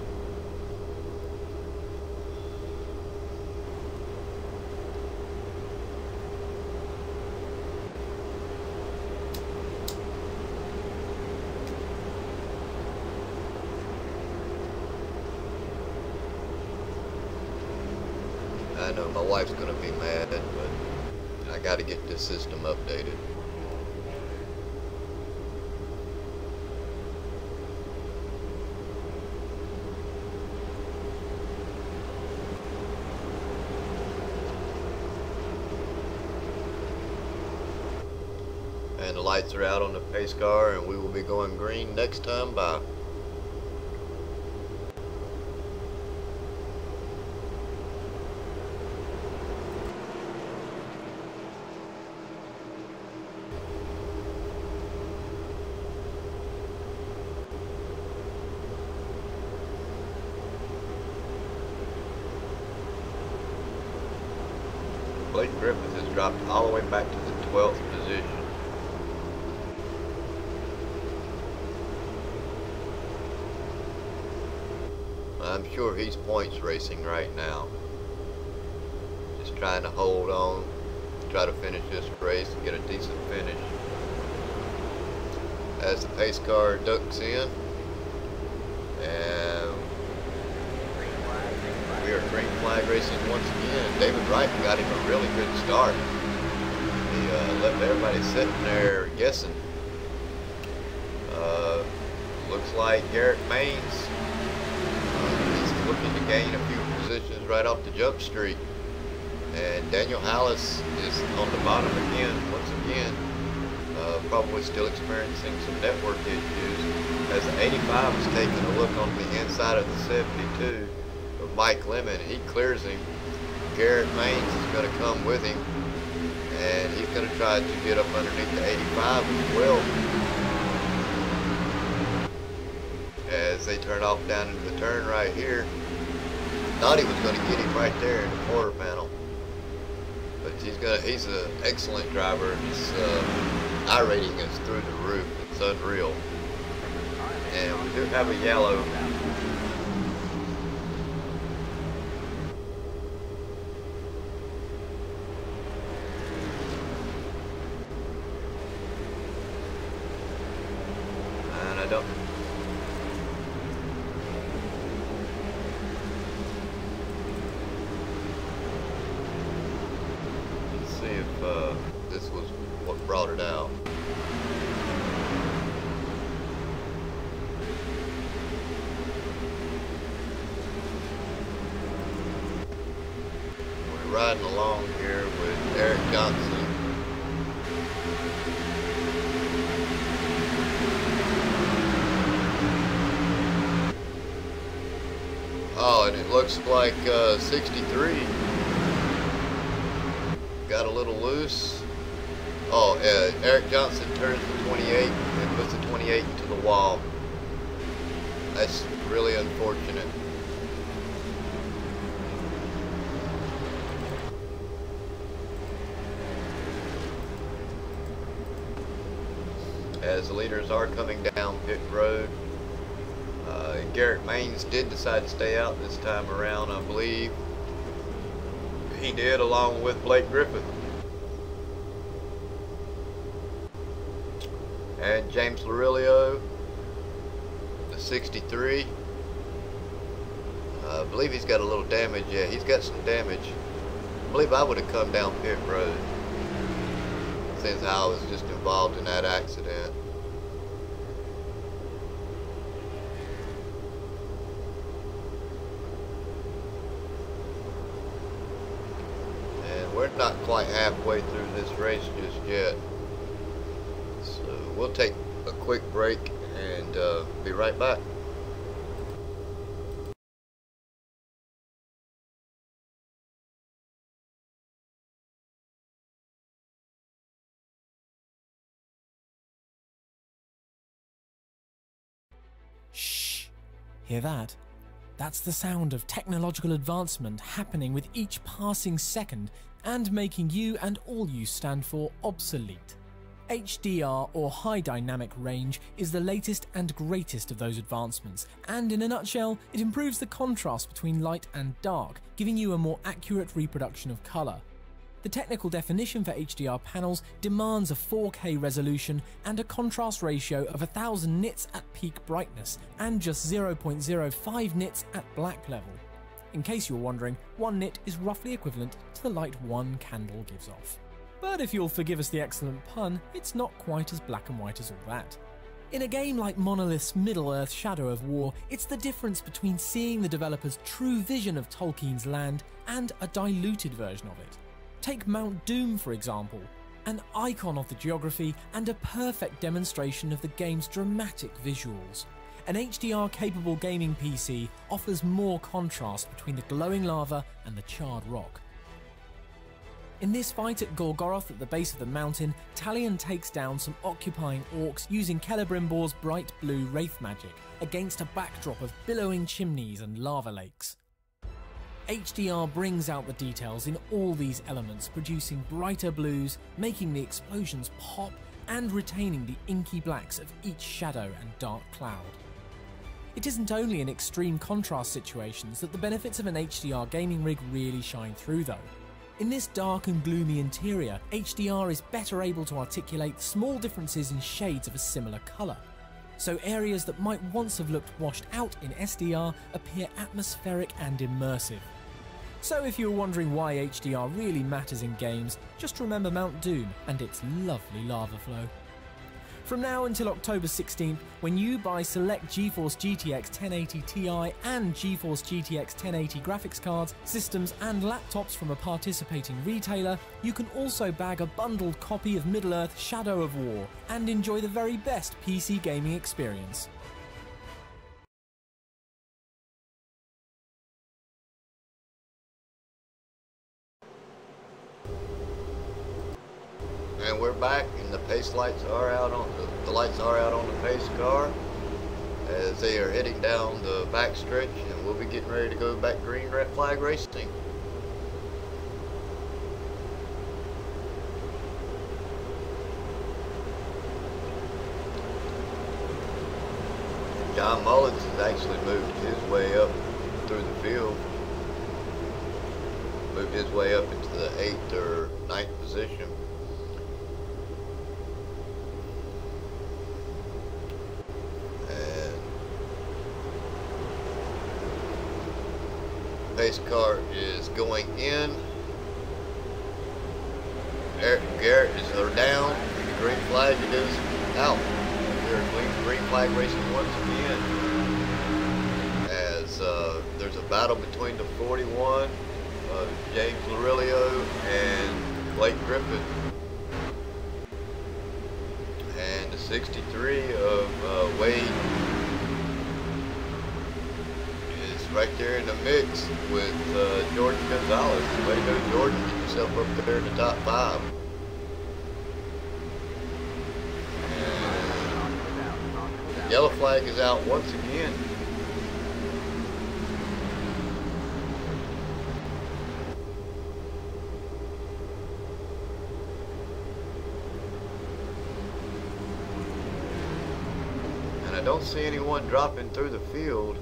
I know my wife's gonna be mad, but I gotta get this system updated. And the lights are out on the pace car, and we will be going green next time by. Blake Griffith has dropped all the way back to the 12th position. I'm sure he's points racing right now. Just trying to hold on, try to finish this race and get a decent finish. As the pace car ducks in, and we are green flag racing once again. David Wright got him a really good start. He left everybody sitting there guessing. Looks like Garrett Maines is looking to gain a few positions right off the jump street. And Daniel Hallis is on the bottom again, once again. probably still experiencing some network issues, as the 85 is taking a look on the inside of the 72 of Mike Lemon. He clears him. Garrett Maines is going to come with him, and he's going to try to get up underneath the 85 as well, as they turn off down into the turn right here. Thought he was going to get him right there in the quarter panel, but he's an excellent driver. His iRating is through the roof. It's unreal. And we do have a yellow. And I don't. Let's see if this was what brought it out. We're riding along here with Eric Johnson. Oh, and it looks like 63 got a little loose. Oh, Eric Johnson turns the 28 and puts the 28 into the wall. That's really unfortunate. As the leaders are coming down pit road. Garrett Maines did decide to stay out this time around, I believe. He did, along with Blake Griffith. And James Larilio, the 63. I believe he's got a little damage. Yeah, he's got some damage. I believe I would have come down pit road, since I was just involved in that accident. And we're not quite halfway through this race just yet. So we'll take a quick break and be right back. Shh! Hear that? That's the sound of technological advancement happening with each passing second and making you and all you stand for obsolete. HDR, or High Dynamic Range, is the latest and greatest of those advancements, and in a nutshell, it improves the contrast between light and dark, giving you a more accurate reproduction of colour. The technical definition for HDR panels demands a 4K resolution and a contrast ratio of 1000 nits at peak brightness and just 0.05 nits at black level. In case you're wondering, 1 nit is roughly equivalent to the light one candle gives off. But if you'll forgive us the excellent pun, it's not quite as black and white as all that. In a game like Monolith's Middle-earth Shadow of War, it's the difference between seeing the developer's true vision of Tolkien's land and a diluted version of it. Take Mount Doom, for example, an icon of the geography and a perfect demonstration of the game's dramatic visuals. An HDR-capable gaming PC offers more contrast between the glowing lava and the charred rock. In this fight at Gorgoroth at the base of the mountain, Talion takes down some occupying orcs using Celebrimbor's bright blue wraith magic against a backdrop of billowing chimneys and lava lakes. HDR brings out the details in all these elements, producing brighter blues, making the explosions pop, and retaining the inky blacks of each shadow and dark cloud. It isn't only in extreme contrast situations that the benefits of an HDR gaming rig really shine through though. In this dark and gloomy interior, HDR is better able to articulate small differences in shades of a similar colour. So areas that might once have looked washed out in SDR appear atmospheric and immersive. So if you're wondering why HDR really matters in games, just remember Mount Doom and its lovely lava flow. From now until October 16th, when you buy select GeForce GTX 1080 Ti and GeForce GTX 1080 graphics cards, systems and laptops from a participating retailer, you can also bag a bundled copy of Middle-earth: Shadow of War and enjoy the very best PC gaming experience. And we're back, and the pace lights are out on the lights are out on the pace car as they are heading down the back stretch, and we'll be getting ready to go back green red flag racing. John Mullins has actually moved his way up through the field, moved his way up into the 8th or 9th position. Pace car is going in. Garrett is down. The green flag is out. We're green flag racing once again. As there's a battle between the 41 of James Larilio and Blake Griffith, and the 63 of Wade right there in the mix with Jordan Gonzalez. Way to go, Jordan. Get yourself up there in the top 5. And the yellow flag is out once again. And I don't see anyone dropping through the field.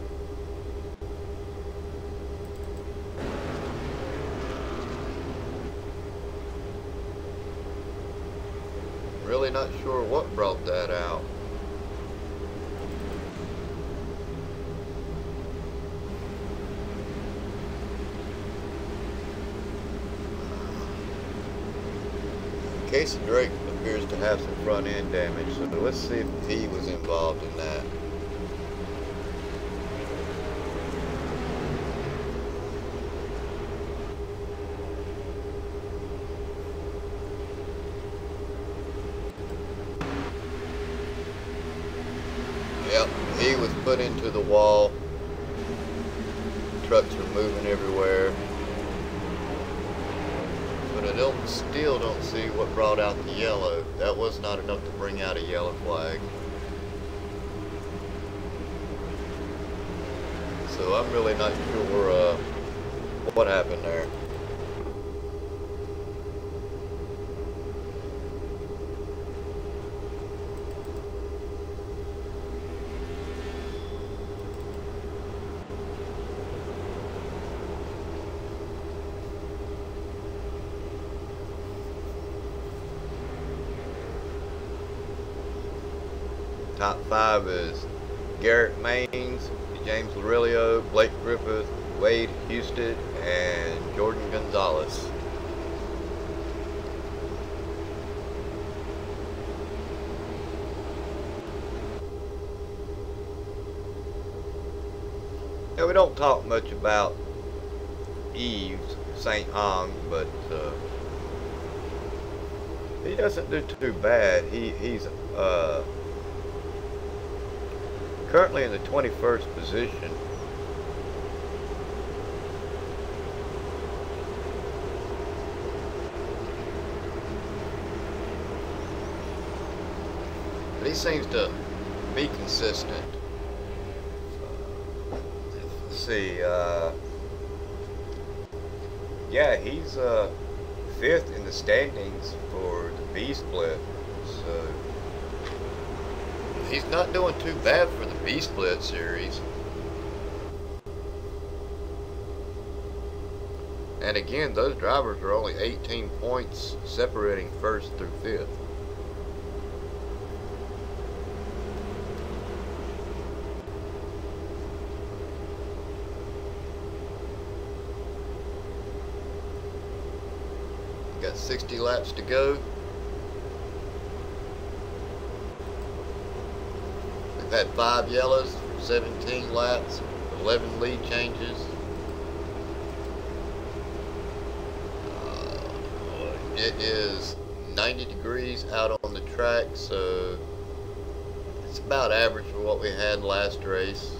Really not sure what brought that out. Casey Drake appears to have some front end damage, so let's see if he was involved in that. Yep, he was put into the wall. Trucks are moving everywhere. But I still don't see what brought out the yellow. That was not enough to bring out a yellow flag. So I'm really not sure what happened there. Top 5 is Garrett Maines, James Larilio, Blake Griffith, Wade Houston, and Jordan Gonzalez. Now, we don't talk much about Yves St. Ong, but he doesn't do too bad. He's currently in the 21st position. But he seems to be consistent. Let's see. Yeah, he's 5th in the standings for the B split. So he's not doing too bad for the B split series. And again, those drivers are only 18 points separating 1st through 5th. Got 60 laps to go. We've had 5 yellows for 17 laps, 11 lead changes. It is 90 degrees out on the track, so it's about average for what we had last race.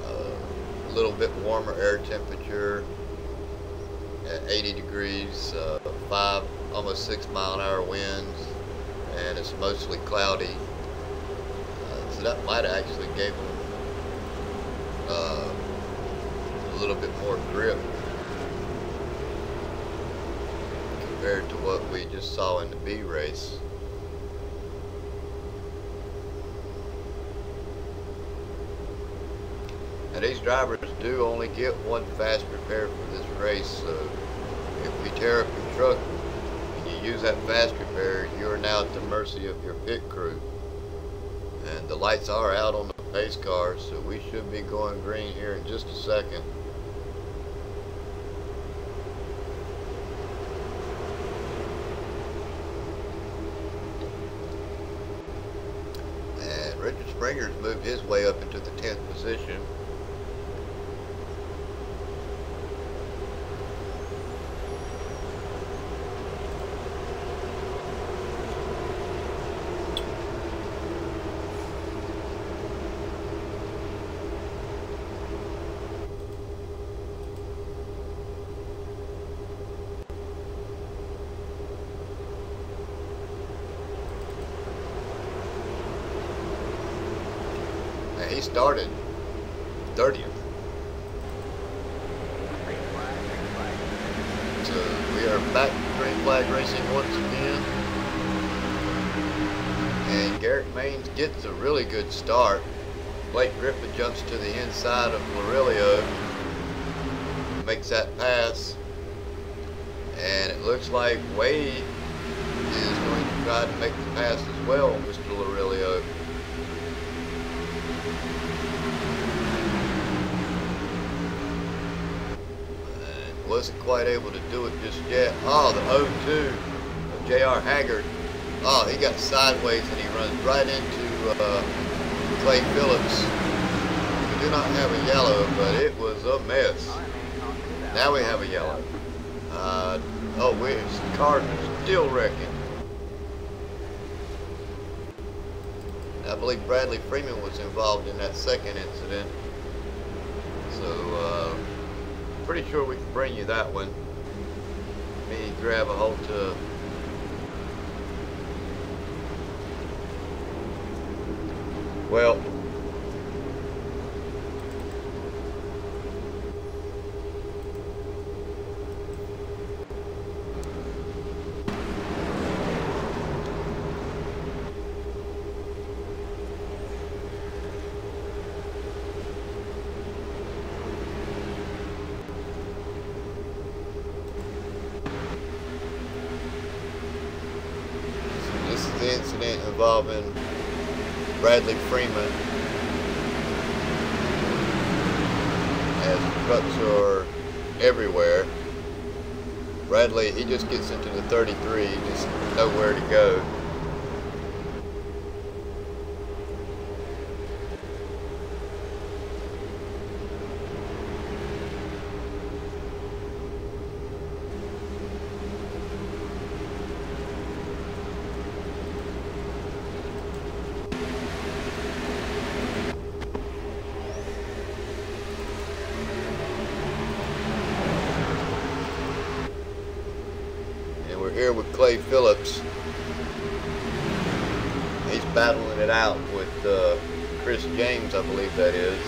A little bit warmer air temperature at 80 degrees, 5, almost 6 mile-an-hour winds, and it's mostly cloudy. So that might have actually gave them a little bit more grip compared to what we just saw in the B race. Now these drivers do only get one fast repair for this race, so if you tear up your truck and you use that fast repair, you're now at the mercy of your pit crew. And the lights are out on the pace car, so we should be going green here in just a second. And Richard Springer's moved his way up into the 10th position. He started 30th. So we are back to green flag racing once again. And Garrett Maines gets a really good start. Blake Griffith jumps to the inside of Larilio, makes that pass. And it looks like Wade is going to try to make the pass as well, Mr. Larilio. Wasn't quite able to do it just yet. Oh, the 0-2 of J.R. Haggard. Oh, he got sideways and he runs right into Clay Phillips. We do not have a yellow, but it was a mess. Now we have a yellow. Oh, the car is still wrecking. I believe Bradley Freeman was involved in that second incident. So, pretty sure we can bring you that one. Let me grab a hold to. Well, the incident involving Bradley Freeman, as trucks are everywhere. Bradley, he just gets into the 33, just nowhere to go. Here with Clay Phillips. He's battling it out with Chris James, I believe that is.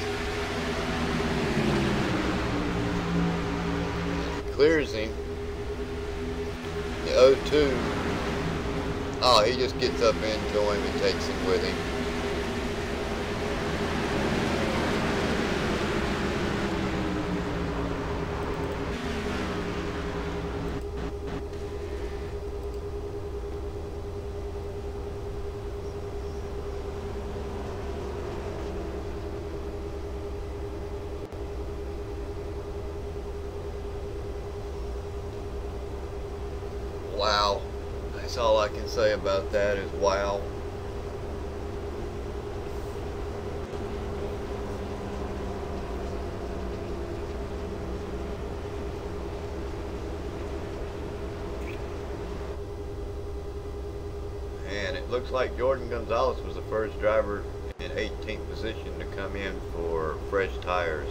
Clears him. The 0-2. Oh, he just gets up into him and takes him with him. Wow. That's all I can say about that is wow. looks like Jordan Gonzalez was the first driver in 18th position to come in for fresh tires.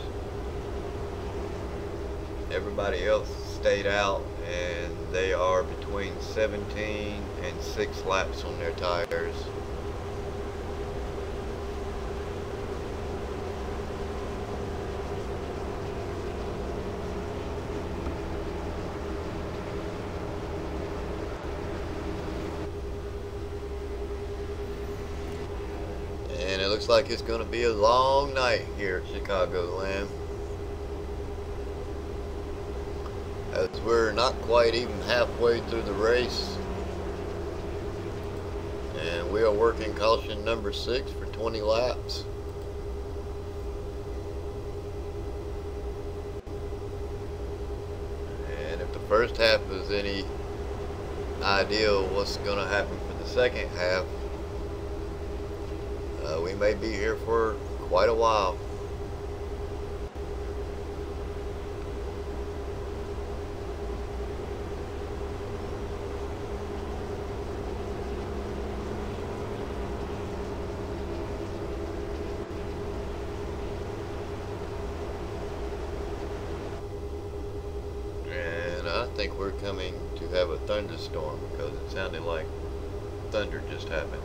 Everybody else stayed out, and they are between 17 and 6 laps on their tires. And it looks like it's going to be a long night here at Chicagoland, as we're not quite even halfway through the race, and we are working caution number 6 for 20 laps. And if the first half is any idea of what's going to happen for the second half, we may be here for quite a while. And I think we're coming to have a thunderstorm, because it sounded like thunder just happened.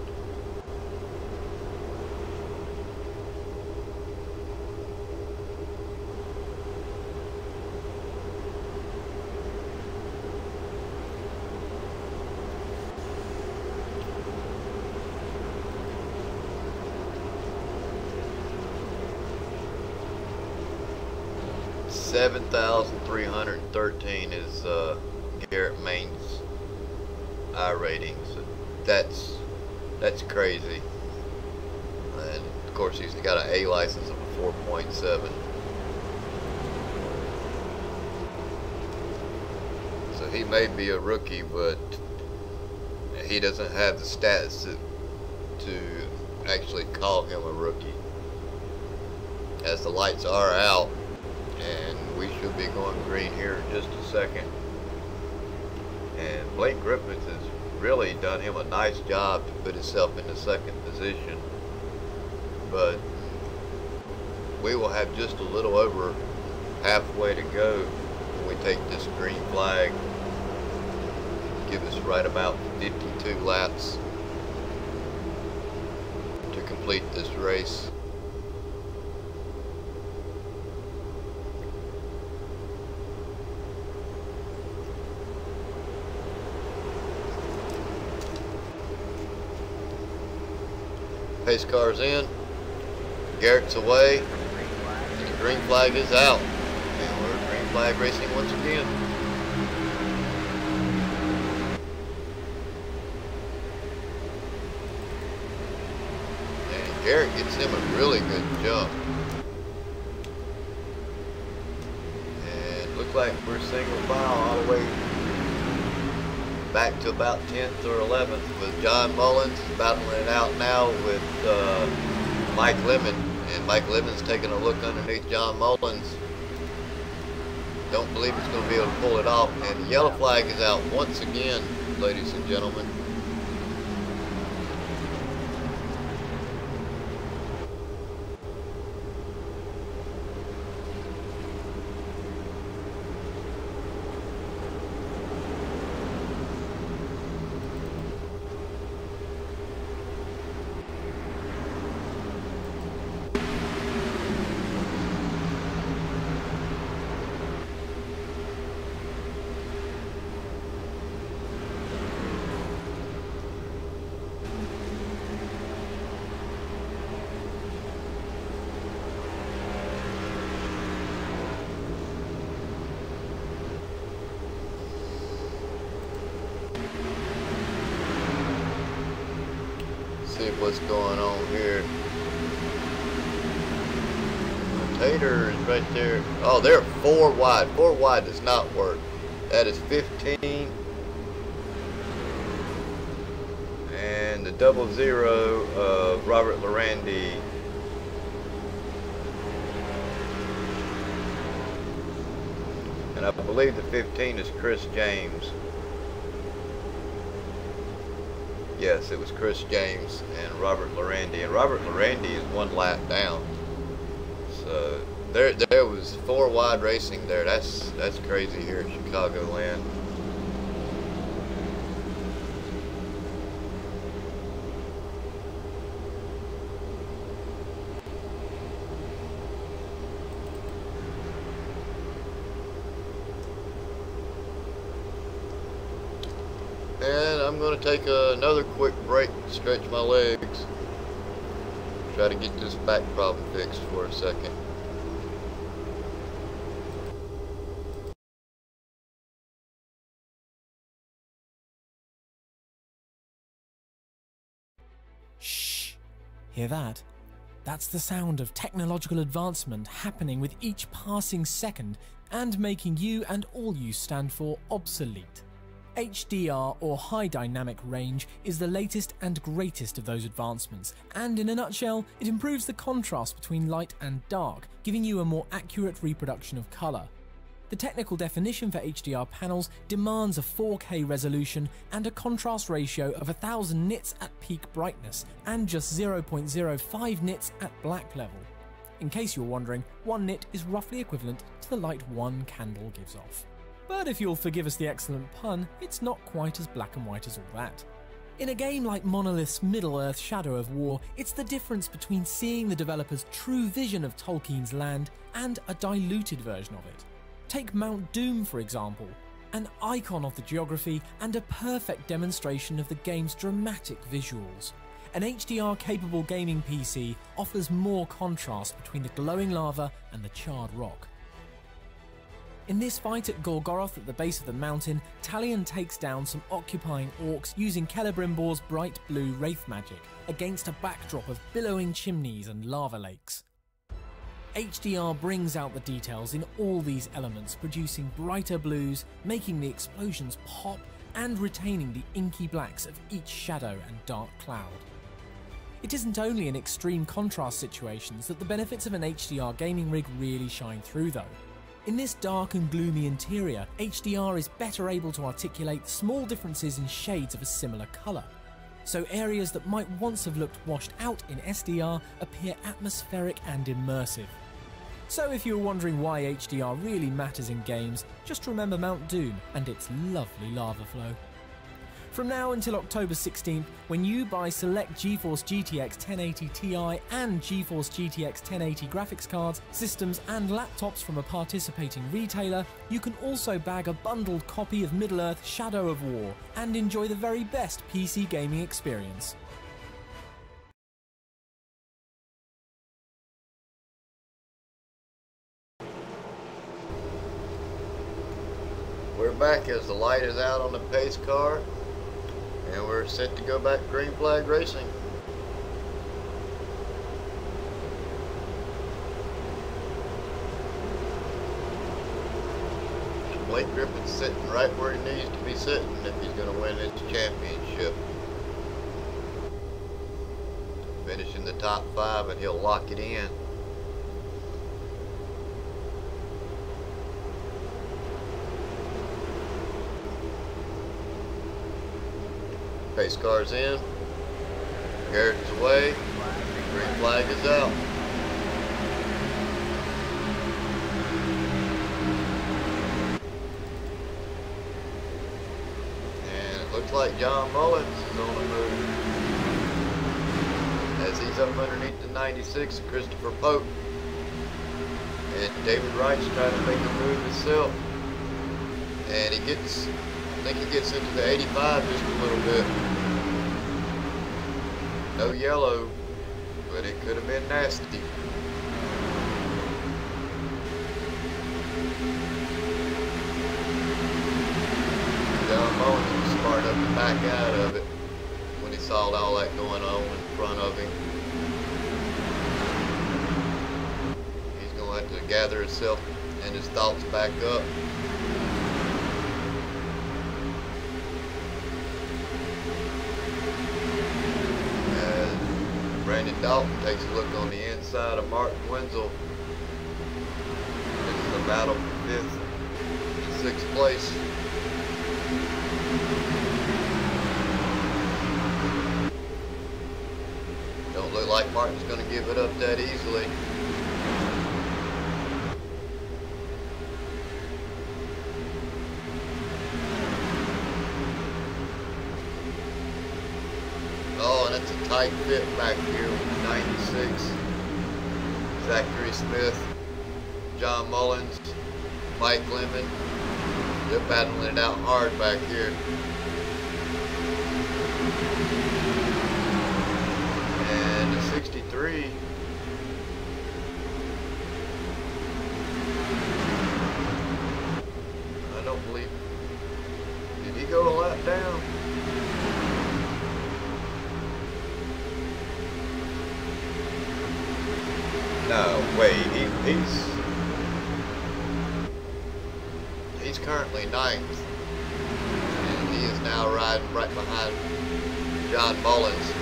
$7,313 is Garrett Main's I rating, so that's crazy. And of course he's got an A license of a 4.7. So he may be a rookie, but he doesn't have the stats to actually call him a rookie, as the lights are out. And we should be going green here in just a second. And Blake Griffith has really done him a nice job to put himself in the second position. But we will have just a little over halfway to go when we take this green flag. Give us right about 52 laps to complete this race. Pace car's in, Garrett's away, and the green flag is out. And we're green flag racing once again. And Garrett gets him a really good jump. And looks like we're single file all the way back to about 10th or 11th, with John Mullins battling it out now with Mike Lemon, and Mike Lemon's taking a look underneath John Mullins. Don't believe he's going to be able to pull it off, and the yellow flag is out once again, ladies and gentlemen. See what's going on here. Tater is right there. Oh, they're 4 wide. 4 wide does not work. That is 15. And the 00 of Robert Larandy. And I believe the 15 is Chris James. Yes, it was Chris James and Robert Larandy, and Robert Larandy is one lap down. So there was 4 wide racing there. That's crazy here at Chicagoland. And I'm going to take another quick break to stretch my legs. Try to get this back problem fixed for a second. Shh! Hear that? That's the sound of technological advancement happening with each passing second and making you and all you stand for obsolete. HDR, or High Dynamic Range, is the latest and greatest of those advancements, and in a nutshell, it improves the contrast between light and dark, giving you a more accurate reproduction of colour. The technical definition for HDR panels demands a 4K resolution and a contrast ratio of 1000 nits at peak brightness, and just 0.05 nits at black level. In case you're wondering, 1 nit is roughly equivalent to the light one candle gives off. But if you'll forgive us the excellent pun, it's not quite as black and white as all that. In a game like Monolith's Middle-earth Shadow of War, it's the difference between seeing the developer's true vision of Tolkien's land and a diluted version of it. Take Mount Doom, for example, an icon of the geography and a perfect demonstration of the game's dramatic visuals. An HDR-capable gaming PC offers more contrast between the glowing lava and the charred rock. In this fight at Gorgoroth at the base of the mountain, Talion takes down some occupying orcs using Celebrimbor's bright blue wraith magic against a backdrop of billowing chimneys and lava lakes. HDR brings out the details in all these elements, producing brighter blues, making the explosions pop, and retaining the inky blacks of each shadow and dark cloud. It isn't only in extreme contrast situations that the benefits of an HDR gaming rig really shine through though. In this dark and gloomy interior, HDR is better able to articulate small differences in shades of a similar colour. So areas that might once have looked washed out in SDR appear atmospheric and immersive. So if you're wondering why HDR really matters in games, just remember Mount Doom and its lovely lava flow. From now until October 16th, when you buy select GeForce GTX 1080 Ti and GeForce GTX 1080 graphics cards, systems and laptops from a participating retailer, you can also bag a bundled copy of Middle-earth Shadow of War and enjoy the very best PC gaming experience. We're back as the light is out on the pace car, and we're set to go back green flag racing. Blake Griffin's sitting right where he needs to be sitting if he's going to win this championship. Finish in the top 5 and he'll lock it in. Pace car's in, Garrett's away, green flag is out. And it looks like John Mullins is on the move, as he's up underneath the 96 of Christopher Pope. And David Wright's trying to make a move himself. And he gets, I think he gets into the 85 just a little bit. No yellow, but it could have been nasty. John Mullins was smart enough to back out of it when he saw all that going on in front of him. He's going to have to gather himself and his thoughts back up. Brandon Dalton takes a look on the inside of Martin Wenzel. This is a battle for 5th and 6th place. Don't look like Martin's going to give it up that easily. Oh, and it's a tight fit back here with 96. Zachary Smith, John Mullins, Mike Lemon. They're battling it out hard back here. And the 63. I don't believe. Did he go a lap down? No, wait, he's currently 9th, and he is now riding right behind John Mullins.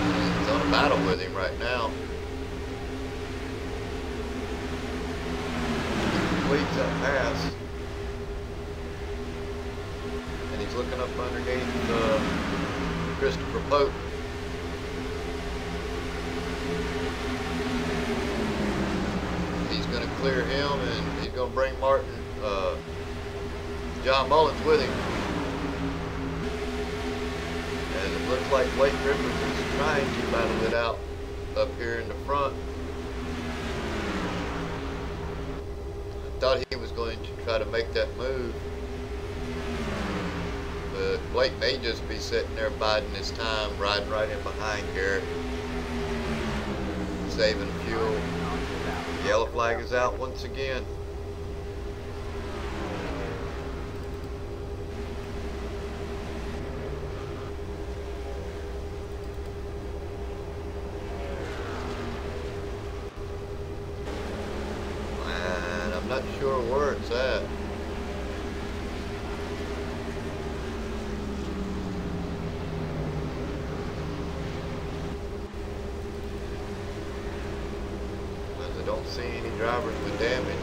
And he's on a battle with him right now. He completes that pass, and he's looking up underneath Christopher Pope. Going to clear him, and he's going to bring John Mullins with him. And it looks like Blake Griffith is trying to battle it out up here in the front. I thought he was going to try to make that move, but Blake may just be sitting there biding his time, riding right in behind Garrett, saving fuel. Yellow flag is out once again. And I'm not sure where it's at. Don't see any drivers with damage.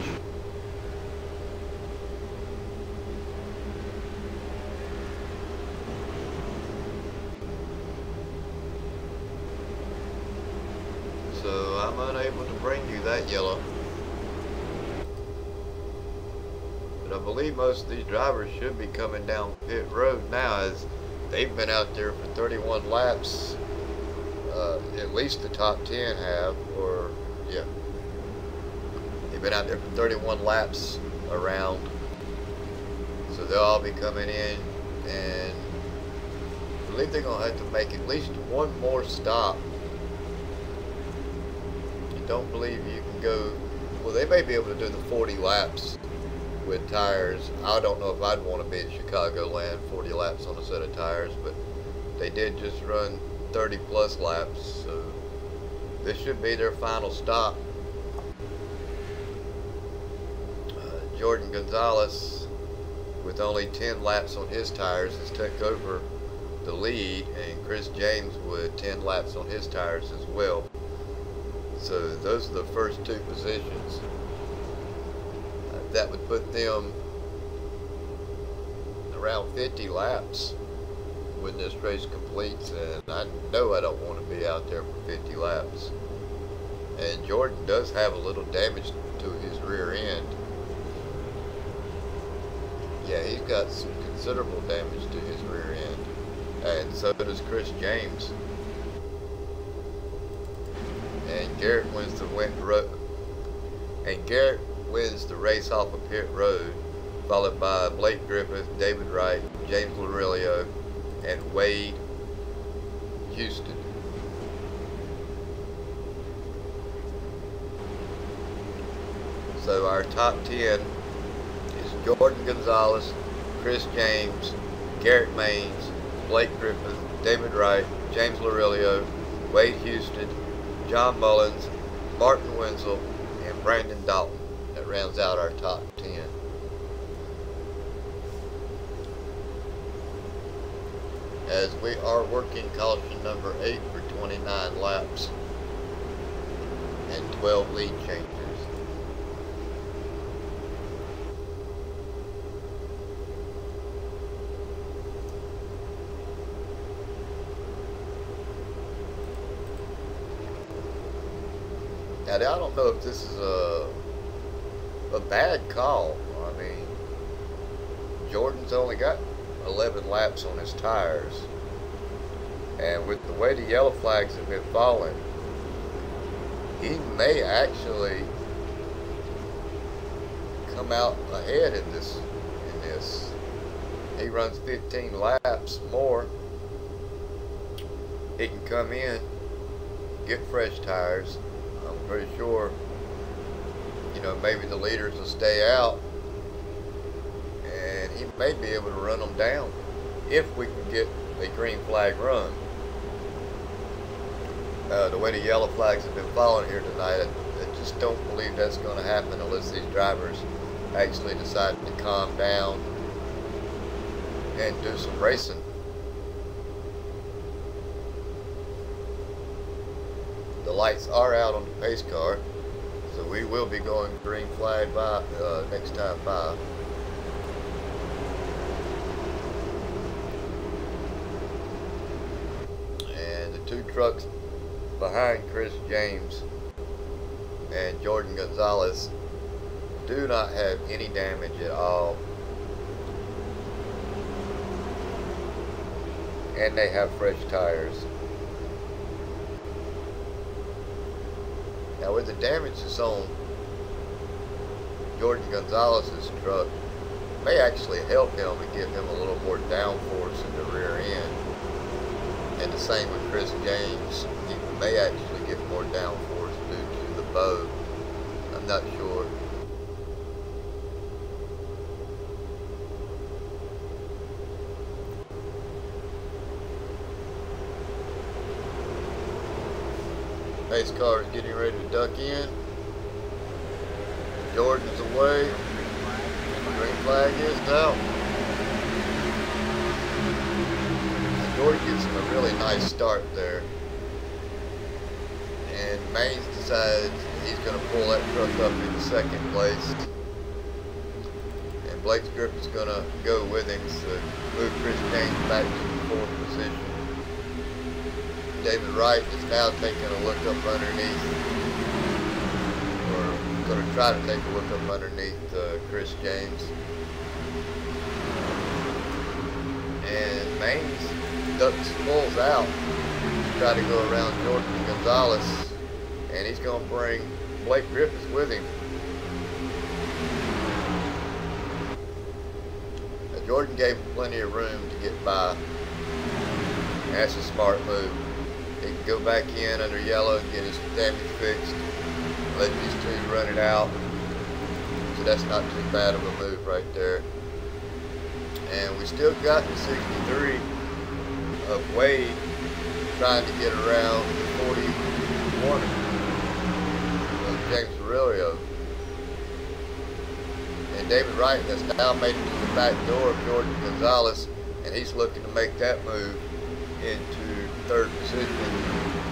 So I'm unable to bring you that yellow. But I believe most of these drivers should be coming down pit road now, as they've been out there for 31 laps. At least the top 10 have, or yeah. They've been out there for 31 laps around, so they'll all be coming in, and I believe they're going to have to make at least one more stop. I don't believe you can go, well, they may be able to do the 40 laps with tires. I don't know if I'd want to be at Chicagoland 40 laps on a set of tires, but they did just run 30 plus laps, so this should be their final stop. Jordan Gonzalez, with only 10 laps on his tires, has took over the lead, and Chris James with 10 laps on his tires as well. So those are the first two positions. That would put them around 50 laps when this race completes, and I know I don't want to be out there for 50 laps. And Jordan does have a little damage to his rear end. Yeah, he's got some considerable damage to his rear end, and so does Chris James. And Garrett wins the race off of pit road, followed by Blake Griffith, David Wright, James Larillo, and Wade Houston. So our top 10 is Jordan Gonzalez, Chris James, Garrett Maines, Blake Griffith, David Wright, James Larillo, Wade Houston, John Mullins, Martin Wenzel, and Brandon Dalton. That rounds out our top 10. As we are working caution number 8 for 29 laps and 12 lead changes. Now, I don't know if this is a bad call. I mean, Jordan's only got 11 laps on his tires. And with the way the yellow flags have been falling, he may actually come out ahead in this. He runs 15 laps more. He can come in, get fresh tires. I'm pretty sure, you know, maybe the leaders will stay out, and he may be able to run them down if we can get a green flag run. The way the yellow flags have been falling here tonight, I just don't believe that's going to happen unless these drivers actually decide to calm down and do some racing. The lights are out on the pace car, so we will be going green flag by next time by. And the two trucks behind Chris James and Jordan Gonzalez do not have any damage at all, and they have fresh tires. Now, with the damage that's on Jordan Gonzalez's truck, may actually help him and give him a little more downforce in the rear end. And the same with Chris James. He may actually get more downforce due to the bow. I'm not sure. Pace car is getting ready to duck in. Jordan's away. Green flag is out. And Jordan gets him a really nice start there. And Maines decides he's going to pull that truck up into second place. And Blake's grip is going to go with him to move Chris James back to the fourth position. David Wright is now taking a look up underneath, or going to try to take a look up underneath Chris James. And Maines pulls out to try to go around Jordan Gonzalez, and he's going to bring Blake Griffiths with him. Now, Jordan gave him plenty of room to get by. That's a smart move. He can go back in under yellow and get his damage fixed. Let these two run it out. So that's not too bad of a move right there. And we still got the 63 of Wade trying to get around the 41 of James Aurelio. And David Wright has now made it to the back door of Jordan Gonzalez, and he's looking to make that move into third position.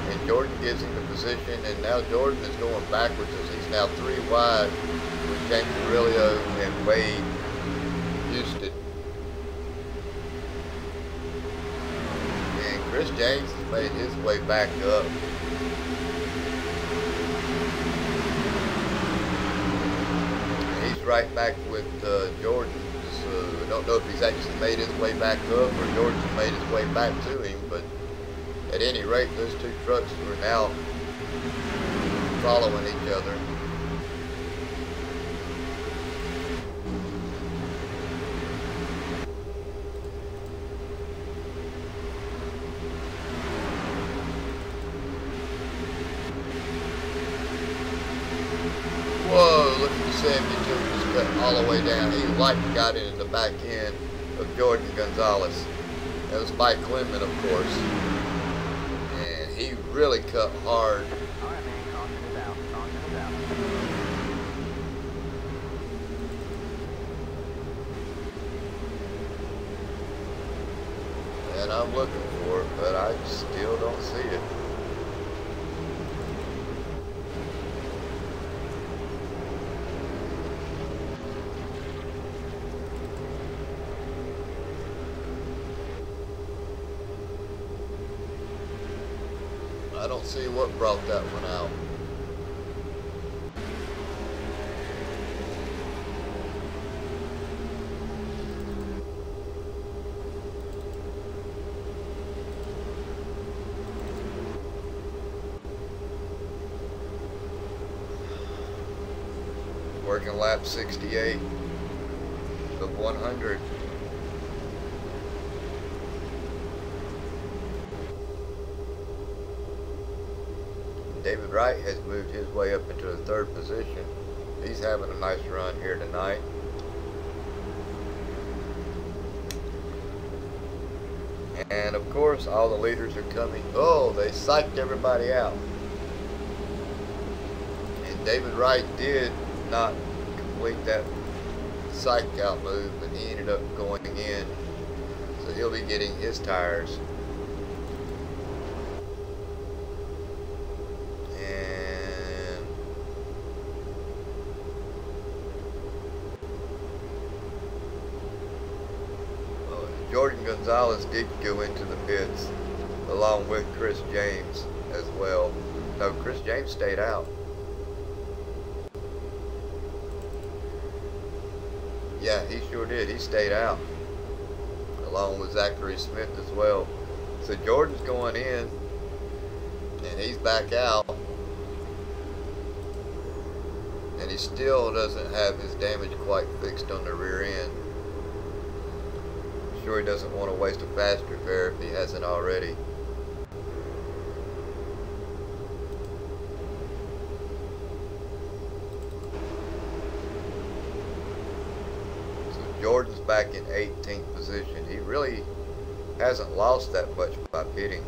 And Jordan gives him the position, and now Jordan is going backwards as he's now 3 wide with James Aurelio and Wade Houston. And Chris James has made his way back up. And he's right back with Jordan. So I don't know if he's actually made his way back up or Jordan's made his way back to him, but at any rate, those two trucks are now following each other. Whoa, look at the 72 just cut all the way down. He got into the back end of Jordan Gonzalez. That was Mike Clement, of course. And he really cut hard. Alright, man, caution is out. Caution is out. And I'm looking for it, but I still don't see it. I don't see what brought that one out. Working lap 68 of 100. David Wright has moved his way up into the 3rd position. He's having a nice run here tonight. And of course, all the leaders are coming. Oh, they psyched everybody out. And David Wright did not complete that psych out move, but he ended up going in. So he'll be getting his tires. And Jordan Gonzalez did go into the pits along with Chris James as well. No, Chris James stayed out. Yeah, he sure did. He stayed out along with Zachary Smith as well. So Jordan's going in and he's back out. And he still doesn't have his damage quite fixed on the rear end. Sure he doesn't want to waste a fast repair if he hasn't already. So Jordan's back in 18th position. He really hasn't lost that much by pitting.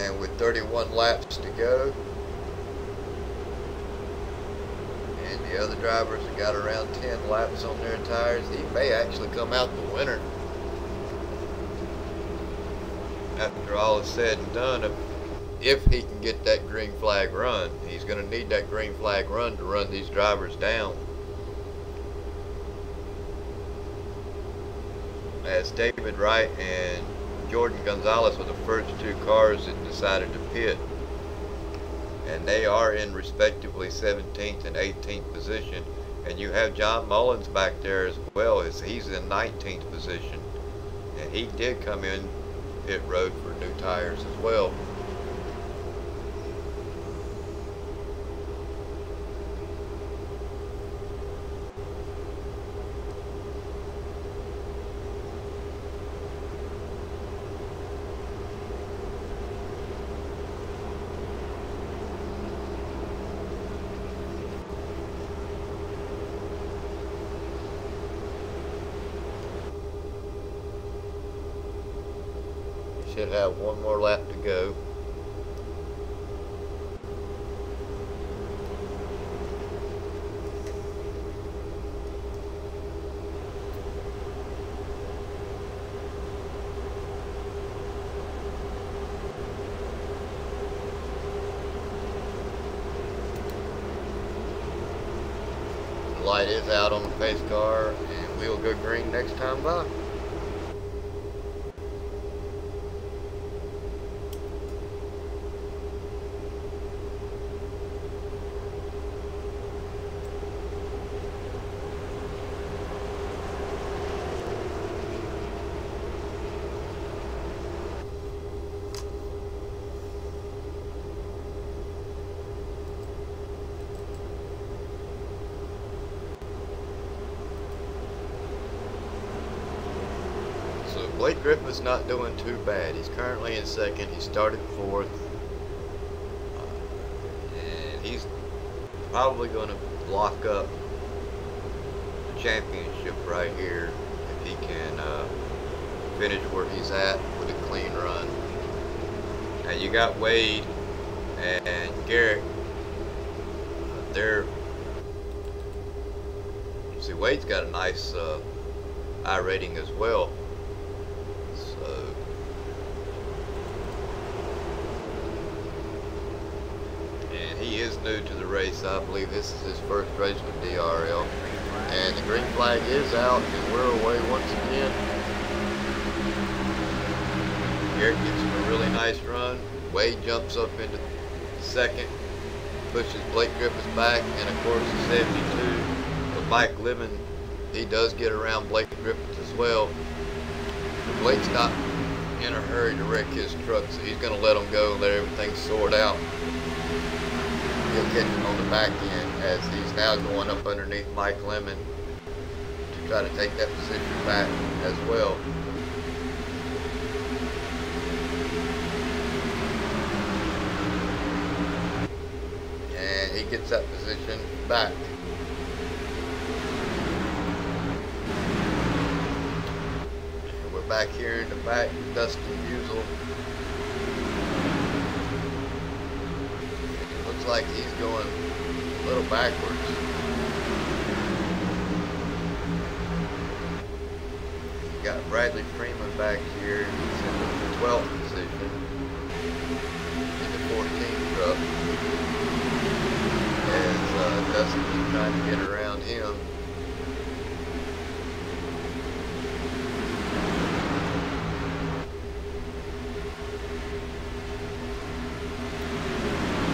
And with 31 laps to go, and the other drivers have got around 10 laps on their tires, he may actually come out the winner. After all is said and done, if he can get that green flag run. He's going to need that green flag run to run these drivers down. As David Wright and Jordan Gonzalez were the first 2 cars that decided to pit, and they are in respectively 17th and 18th position. And you have John Mullins back there as well, as he's in 19th position, and he did come in pit road for new tires as well. Should have one more lap to go. The light is out on the pace car, and we'll go green next time by. Blake Griffith's not doing too bad. He's currently in 2nd. He started 4th. And he's probably going to lock up the championship right here if he can finish where he's at with a clean run. And you got Wade and Garrett. See, Wade's got a nice I rating as well. He is new to the race. I believe this is his first race with DRL. And the green flag is out, and we're away once again. Garrett gets him a really nice run. Wade jumps up into 2nd, pushes Blake Griffith back, and of course the 72 of Mike Lemon, he does get around Blake Griffith as well. Blake's not in a hurry to wreck his truck, so he's going to let them go and let everything sort out. He'll catch him on the back end as he's now going up underneath Mike Lemon to try to take that position back as well. And he gets that position back. And we're back here in the back with Dustin Buzel. Looks like he's going a little backwards. We got Bradley Freeman back here. He's in the 12th position in the 14th truck. As Dustin's trying to get around him.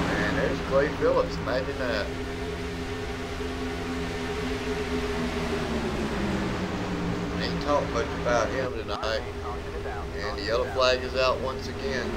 And there's Clay Phillips, imagine that. Ain't talked much about him tonight. And the yellow flag is out once again.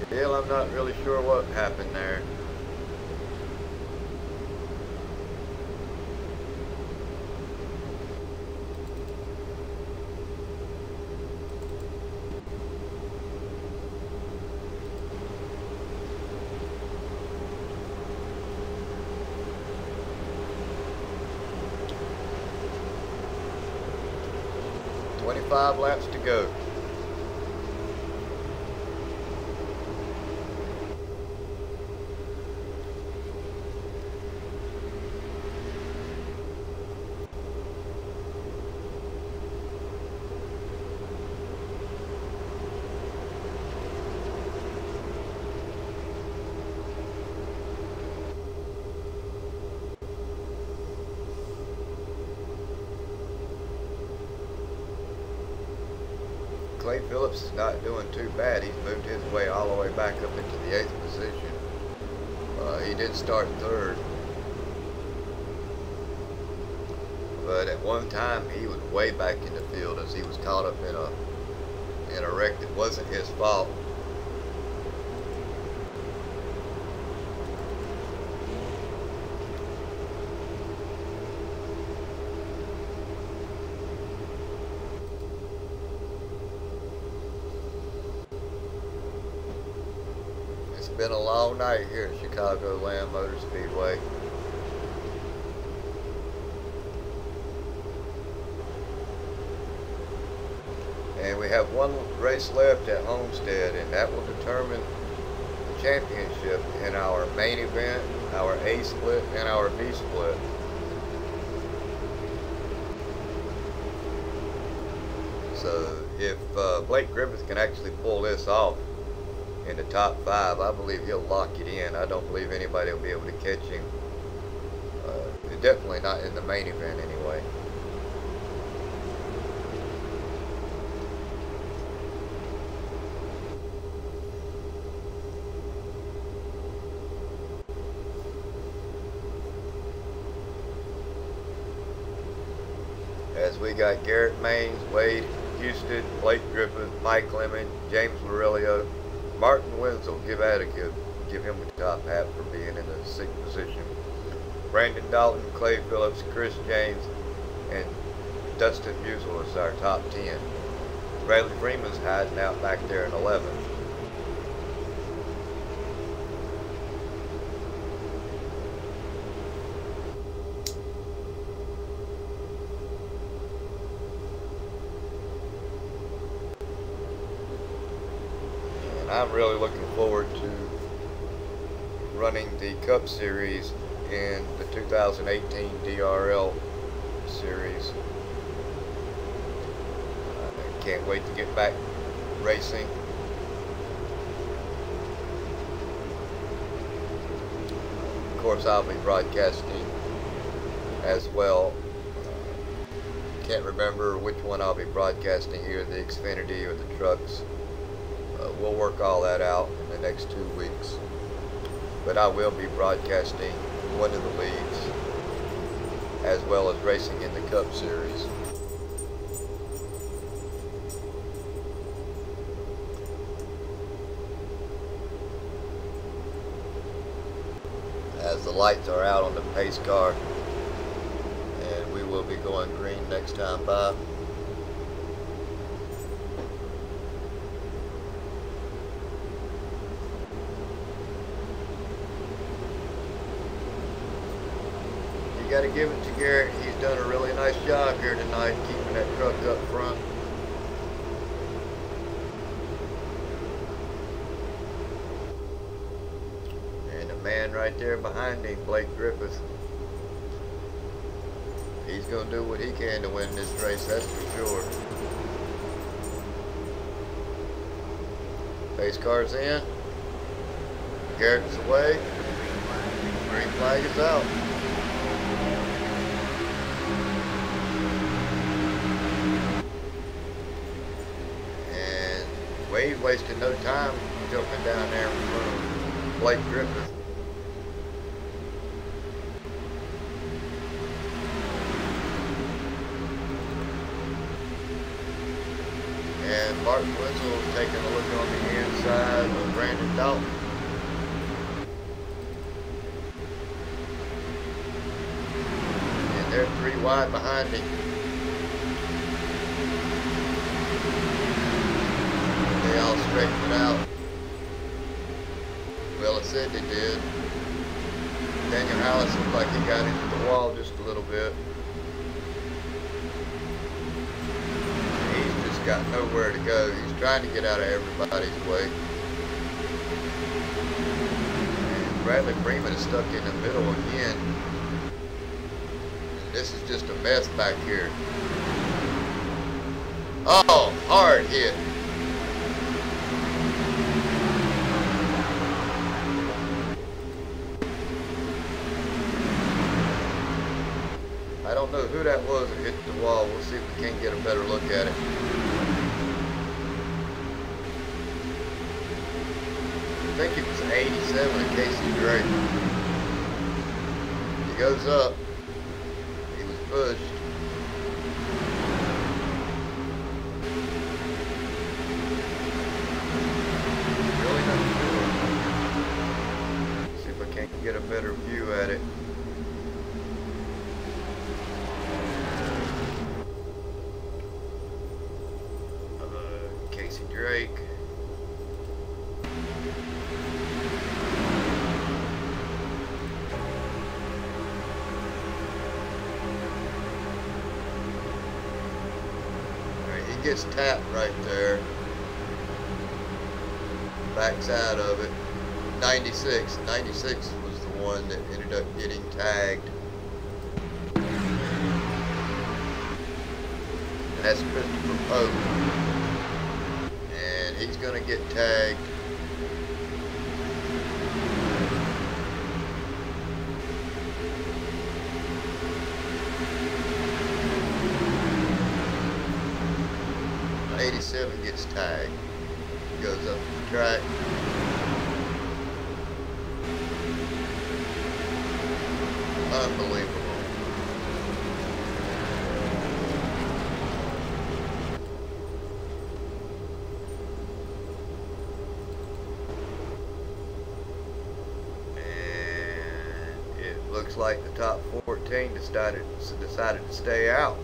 Still, I'm not really sure what happened there. "25 laps to go." Clay Phillips is not doing too bad. He's moved his way all the way back up into the 8th position. He did start 3rd. But at one time he was way back in the field as he was caught up in a wreck that wasn't his fault. It's been a long night here at Chicagoland Motor Speedway. And we have one race left at Homestead, and that will determine the championship in our main event, our A split, and our B split. So if Blake Griffith can actually pull this off in the top 5, I believe he'll lock it in. I don't believe anybody will be able to catch him. Definitely not in the main event anyway. As we got Garrett Maines, Wade Houston, Blake Griffith, Mike Lemon, James Laurelio, Martin Wenzel, give him the top half for being in the 6th position. Brandon Dalton, Clay Phillips, Chris James, and Dustin Buzel is our top 10. Bradley Freeman's hiding out back there in 11th. And I'm really looking forward to running the Cup Series in the 2018 DRL series. I can't wait to get back racing. Of course, I'll be broadcasting as well. Can't remember which one I'll be broadcasting, either the Xfinity or the trucks. We'll work all that out in the next 2 weeks. But I will be broadcasting one of the leagues, as well as racing in the Cup Series. As the lights are out on the pace car, and we will be going green next time by. You got to give it to Garrett. He's done a really nice job here tonight, keeping that truck up front. And the man right there behind him, Blake Griffith, he's going to do what he can to win this race, that's for sure. Pace car's in. Garrett's away. Green flag is out. Wade wasted no time jumping down there in front of Blake Griffith. And Martin Wenzel taking a look on the inside of Brandon Dalton. And they're 3 wide behind him. They all straightened it out. Well, it said they did. Daniel Hallis looked like he got into the wall just a little bit. He's just got nowhere to go. He's trying to get out of everybody's way. And Bradley Freeman is stuck in the middle again. And this is just a mess back here. Oh, hard hit. I don't know who that was that hit the wall. We'll see if we can get a better look at it. I think it was 87 of Casey Drake. He goes up. He was pushed. Really not sure. See if I can't get a better view at it. Drake. Alright, he gets tapped right there. Backs out of it. 96. 96 was the one that ended up getting tagged. And that's Christopher Pope. He's going to get tagged. '87 gets tagged. He goes up the track. Unbelievable. Looks like the top 14 decided to stay out.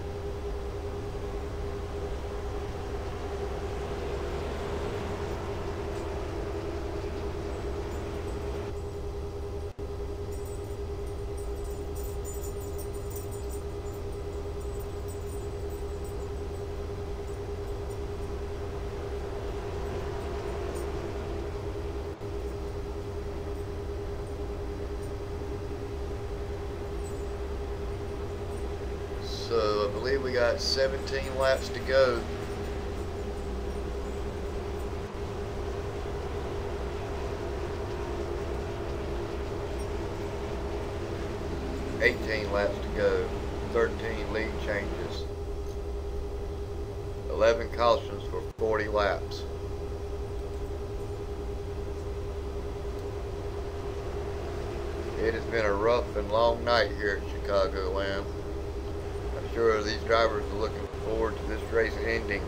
believe we got 17 laps to go. $18 laps to go. 13 lead changes. 11 cautions for 40 laps. It has been a rough and long night here at Chicagoland. I'm sure these drivers are looking forward to this race ending.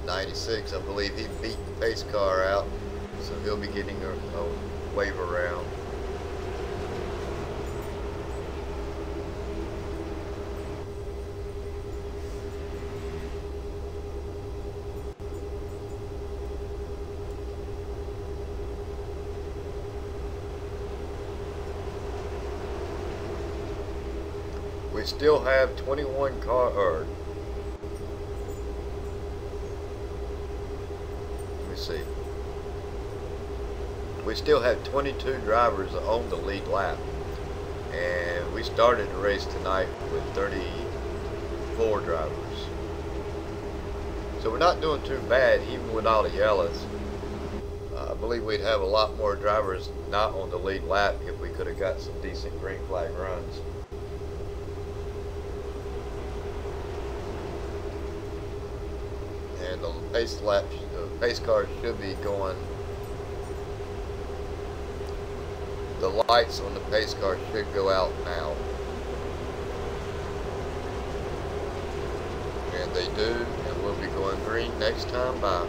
'96, I believe he beat the pace car out, so he'll be getting a wave around. We still have 21 cars. See, we still have 22 drivers on the lead lap, and we started the race tonight with 34 drivers, so we're not doing too bad even with all the yellows. I believe we'd have a lot more drivers not on the lead lap if we could have got some decent green flag runs. And the pace cars should be going. The lights on the pace car should go out now. And they do, and we'll be going green next time by.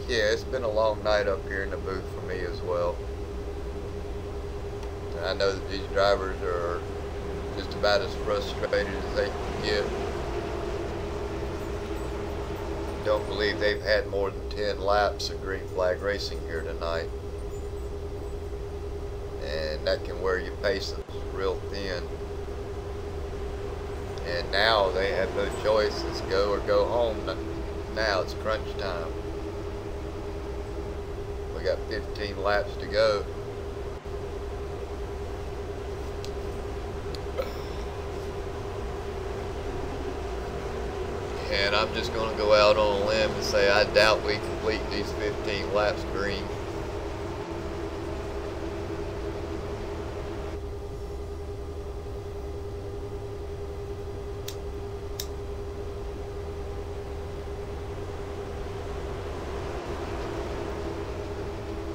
Yeah, it's been a long night up here in the booth for me as well. And I know that these drivers are just about as frustrated as they can get. Don't believe they've had more than 10 laps of green flag racing here tonight. And that can wear your patience real thin. And now they have no choice. It's go or go home. Now it's crunch time. We got 15 laps to go. And I'm just going to go out on a limb and say I doubt we complete these 15 laps green.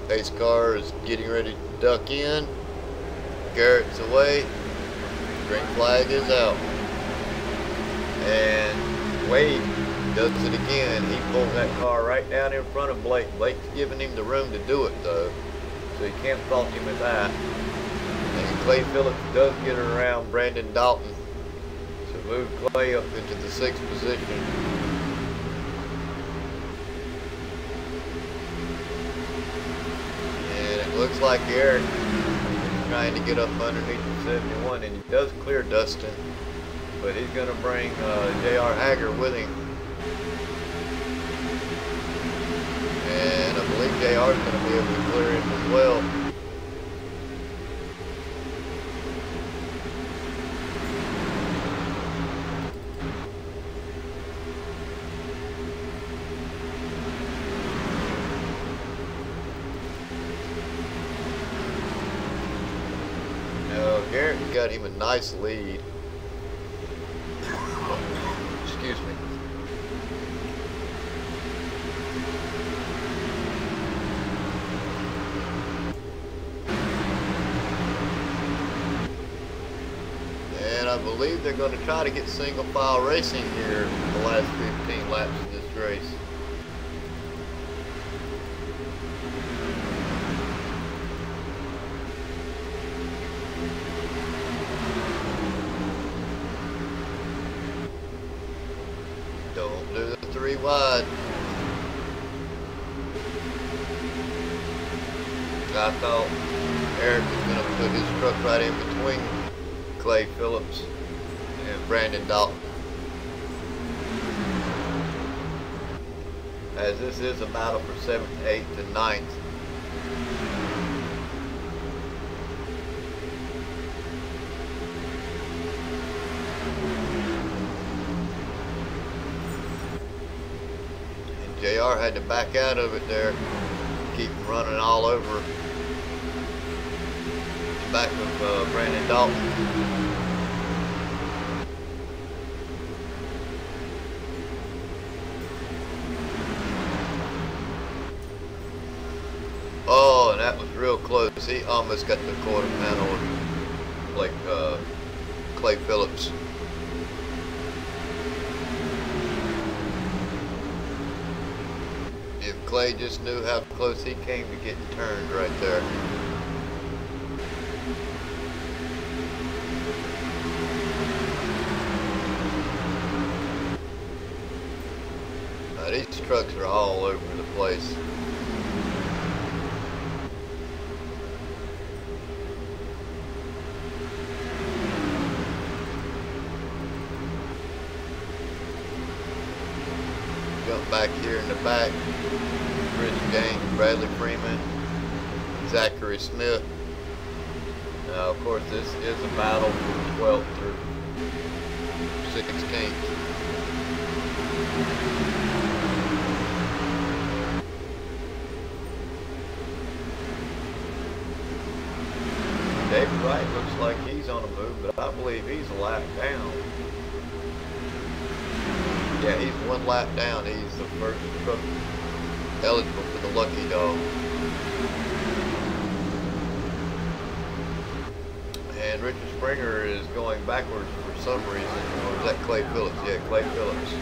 Pace car is getting ready to duck in. Garrett's away. Green flag is out. And Wade does it again. He pulls that car right down in front of Blake. Blake's giving him the room to do it though, so you can't fault him at that. And Clay Phillips does get it around Brandon Dalton to move Clay up into the 6th position. And it looks like Eric is trying to get up underneath the 71, and he does clear Dustin. But he's going to bring J.R. Hager with him. And I believe J.R. is going to be able to clear him as well. Now, Garrett got him a nice lead. Excuse me. And I believe they're going to try to get single file racing here in the last 15 laps of this race. Don't do the 3 wide. I thought Eric was going to put his truck right in between Clay Phillips and Brandon Dalton. As this is a battle for 7th, 8th, and 9th. And JR had to back out of it there, keep running all over the back of Brandon Dalton. Oh, and that was real close. He almost got the quarter panel like Clay Phillips. If Clay just knew how close he came to getting turned right there. Now, these trucks are all over the place. Jump back here in the back. Rich Gaines, Bradley Freeman, Zachary Smith. Now, of course, this is a battle from 12th through 16th. David Wright looks like he's on a move, but I believe he's a lap down. Yeah, he's one lap down. He's the first truck eligible for the Lucky Dog. And Richard Springer is going backwards for some reason. Or is that Clay Phillips? Yeah, Clay Phillips.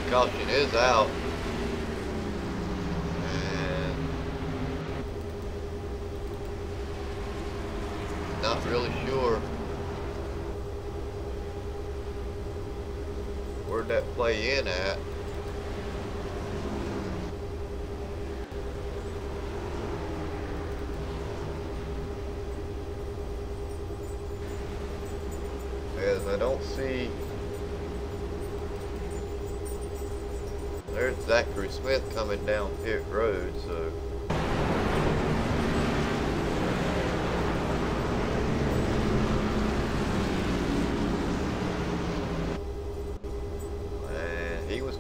Caution is out. And not really sure where'd that play in at. As I don't see, there's Zachary Smith coming down pit road, so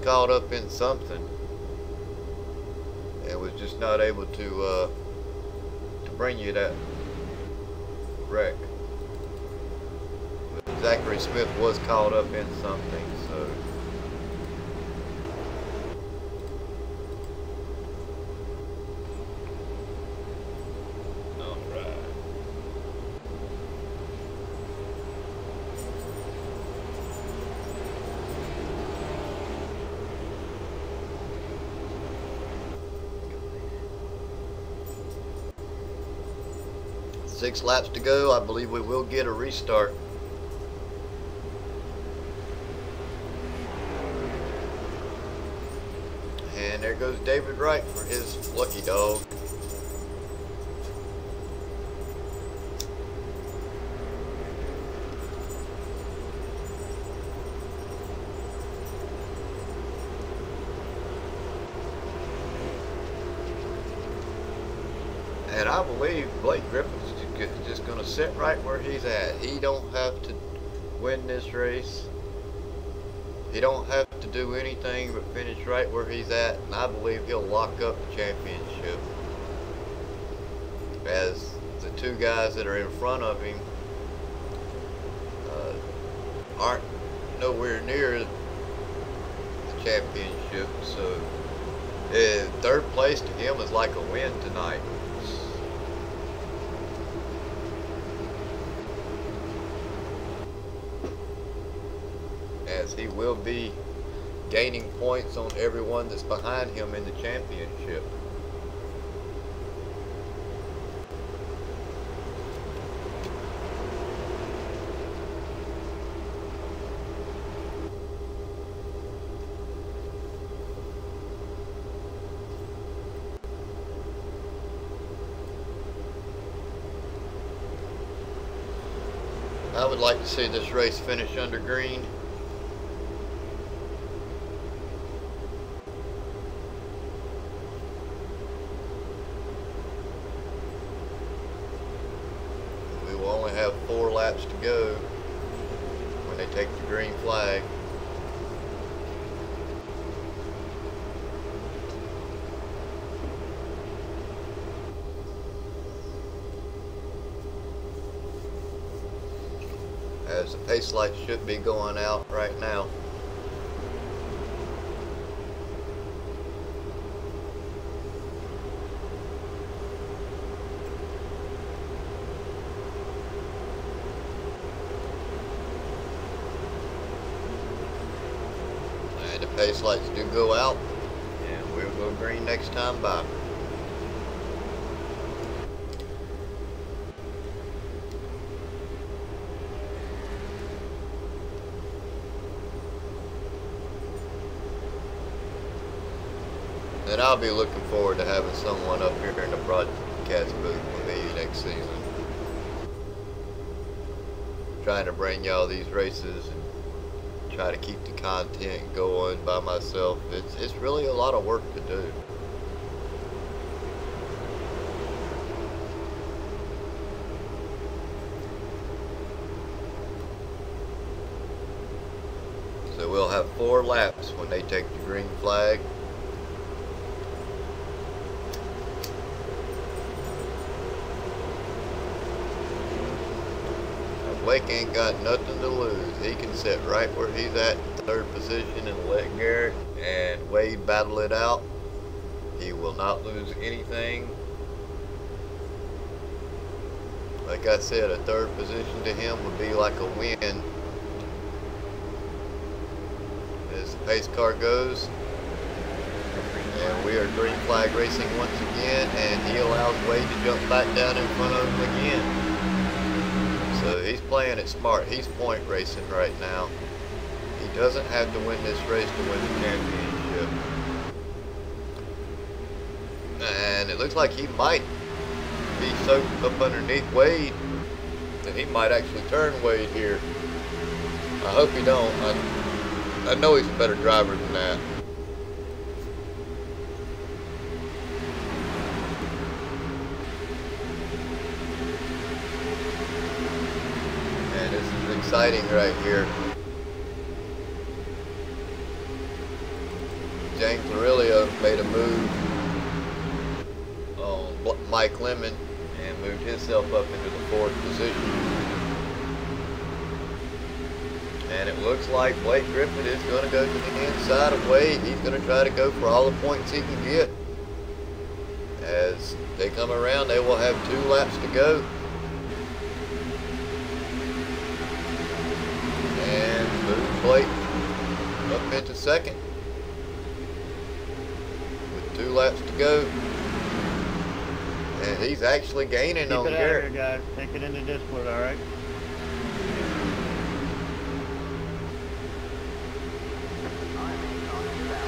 caught up in something and was just not able to bring you that wreck. But Zachary Smith was caught up in something, so Six laps to go. I believe we will get a restart. And there goes David Wright for his Lucky Dog. And I believe Blake Griffin's just going to sit right where he's at. He don't have to win this race. He don't have to do anything but finish right where he's at. And I believe he'll lock up the championship. As the two guys that are in front of him aren't nowhere near the championship. So third place to him is like a win tonight. As he will be gaining points on everyone that's behind him in the championship. I would like to see this race finish under green. We will only have 4 laps to go when they take the green flag. As the pace light should be going out right now. And the pace lights do go out, and we'll go green next time by. And I'll be looking forward to having someone up here in the broadcast booth with me next season. Trying to bring y'all these races and try to keep the content going by myself. It's really a lot of work to do. So we'll have 4 laps when they take the green flag. Blake ain't got nothing to lose. He can sit right where he's at, 3rd position, and let Garrett and Wade battle it out. He will not lose anything. Like I said, a 3rd position to him would be like a win. As the pace car goes, and we are green flag racing once again, and he allows Wade to jump back down in front of him again. So he's playing it smart. He's point racing right now. He doesn't have to win this race to win the championship. And it looks like he might be soaked up underneath Wade. And he might actually turn Wade here. I hope he don't. I know he's a better driver than that. This is exciting right here. James Larillo made a move on Mike Lemon and moved himself up into the 4th position. And it looks like Blake Griffin is going to go to the inside of Wade. He's going to try to go for all the points he can get. As they come around, they will have 2 laps to go. And move Blake up into 2nd with 2 laps to go. And he's actually gaining on Garrett. Keep it out here, guys. Take it into discord, all right?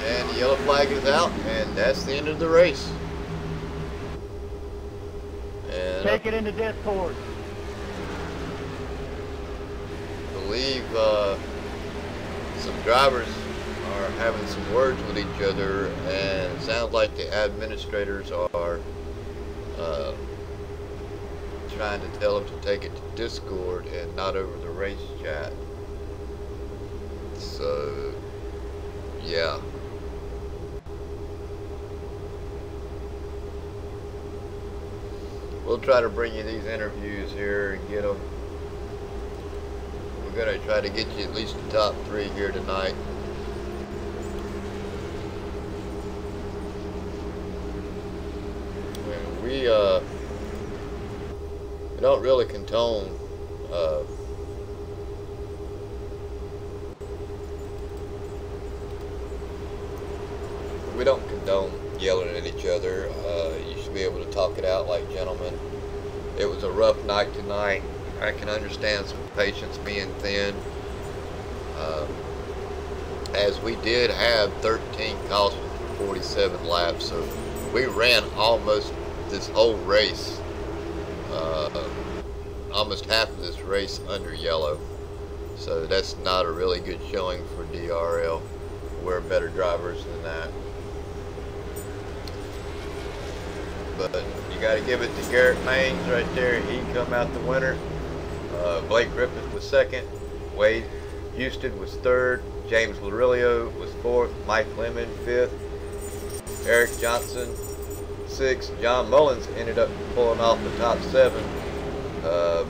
And the yellow flag is out, and that's the end of the race. And take it into discord. I believe some drivers are having some words with each other, and it sounds like the administrators are trying to tell them to take it to Discord and not over the race chat. So yeah, we'll try to bring you these interviews here and get them. We're going to try to get you at least the top 3 here tonight. And we don't really condone yelling at each other. You should be able to talk it out like gentlemen. It was a rough night tonight. I can understand some patience being thin, as we did have 13 cautions for 47 laps, so we ran almost this whole race almost half of this race under yellow. So that's not a really good showing for DRL. We're better drivers than that. But you got to give it to Garrett Maines right there. He come out the winner. Blake Griffith was second. Wade Houston was third. James Larilio was fourth. Mike Lemon fifth. Eric Johnson sixth. John Mullins ended up pulling off the top 7.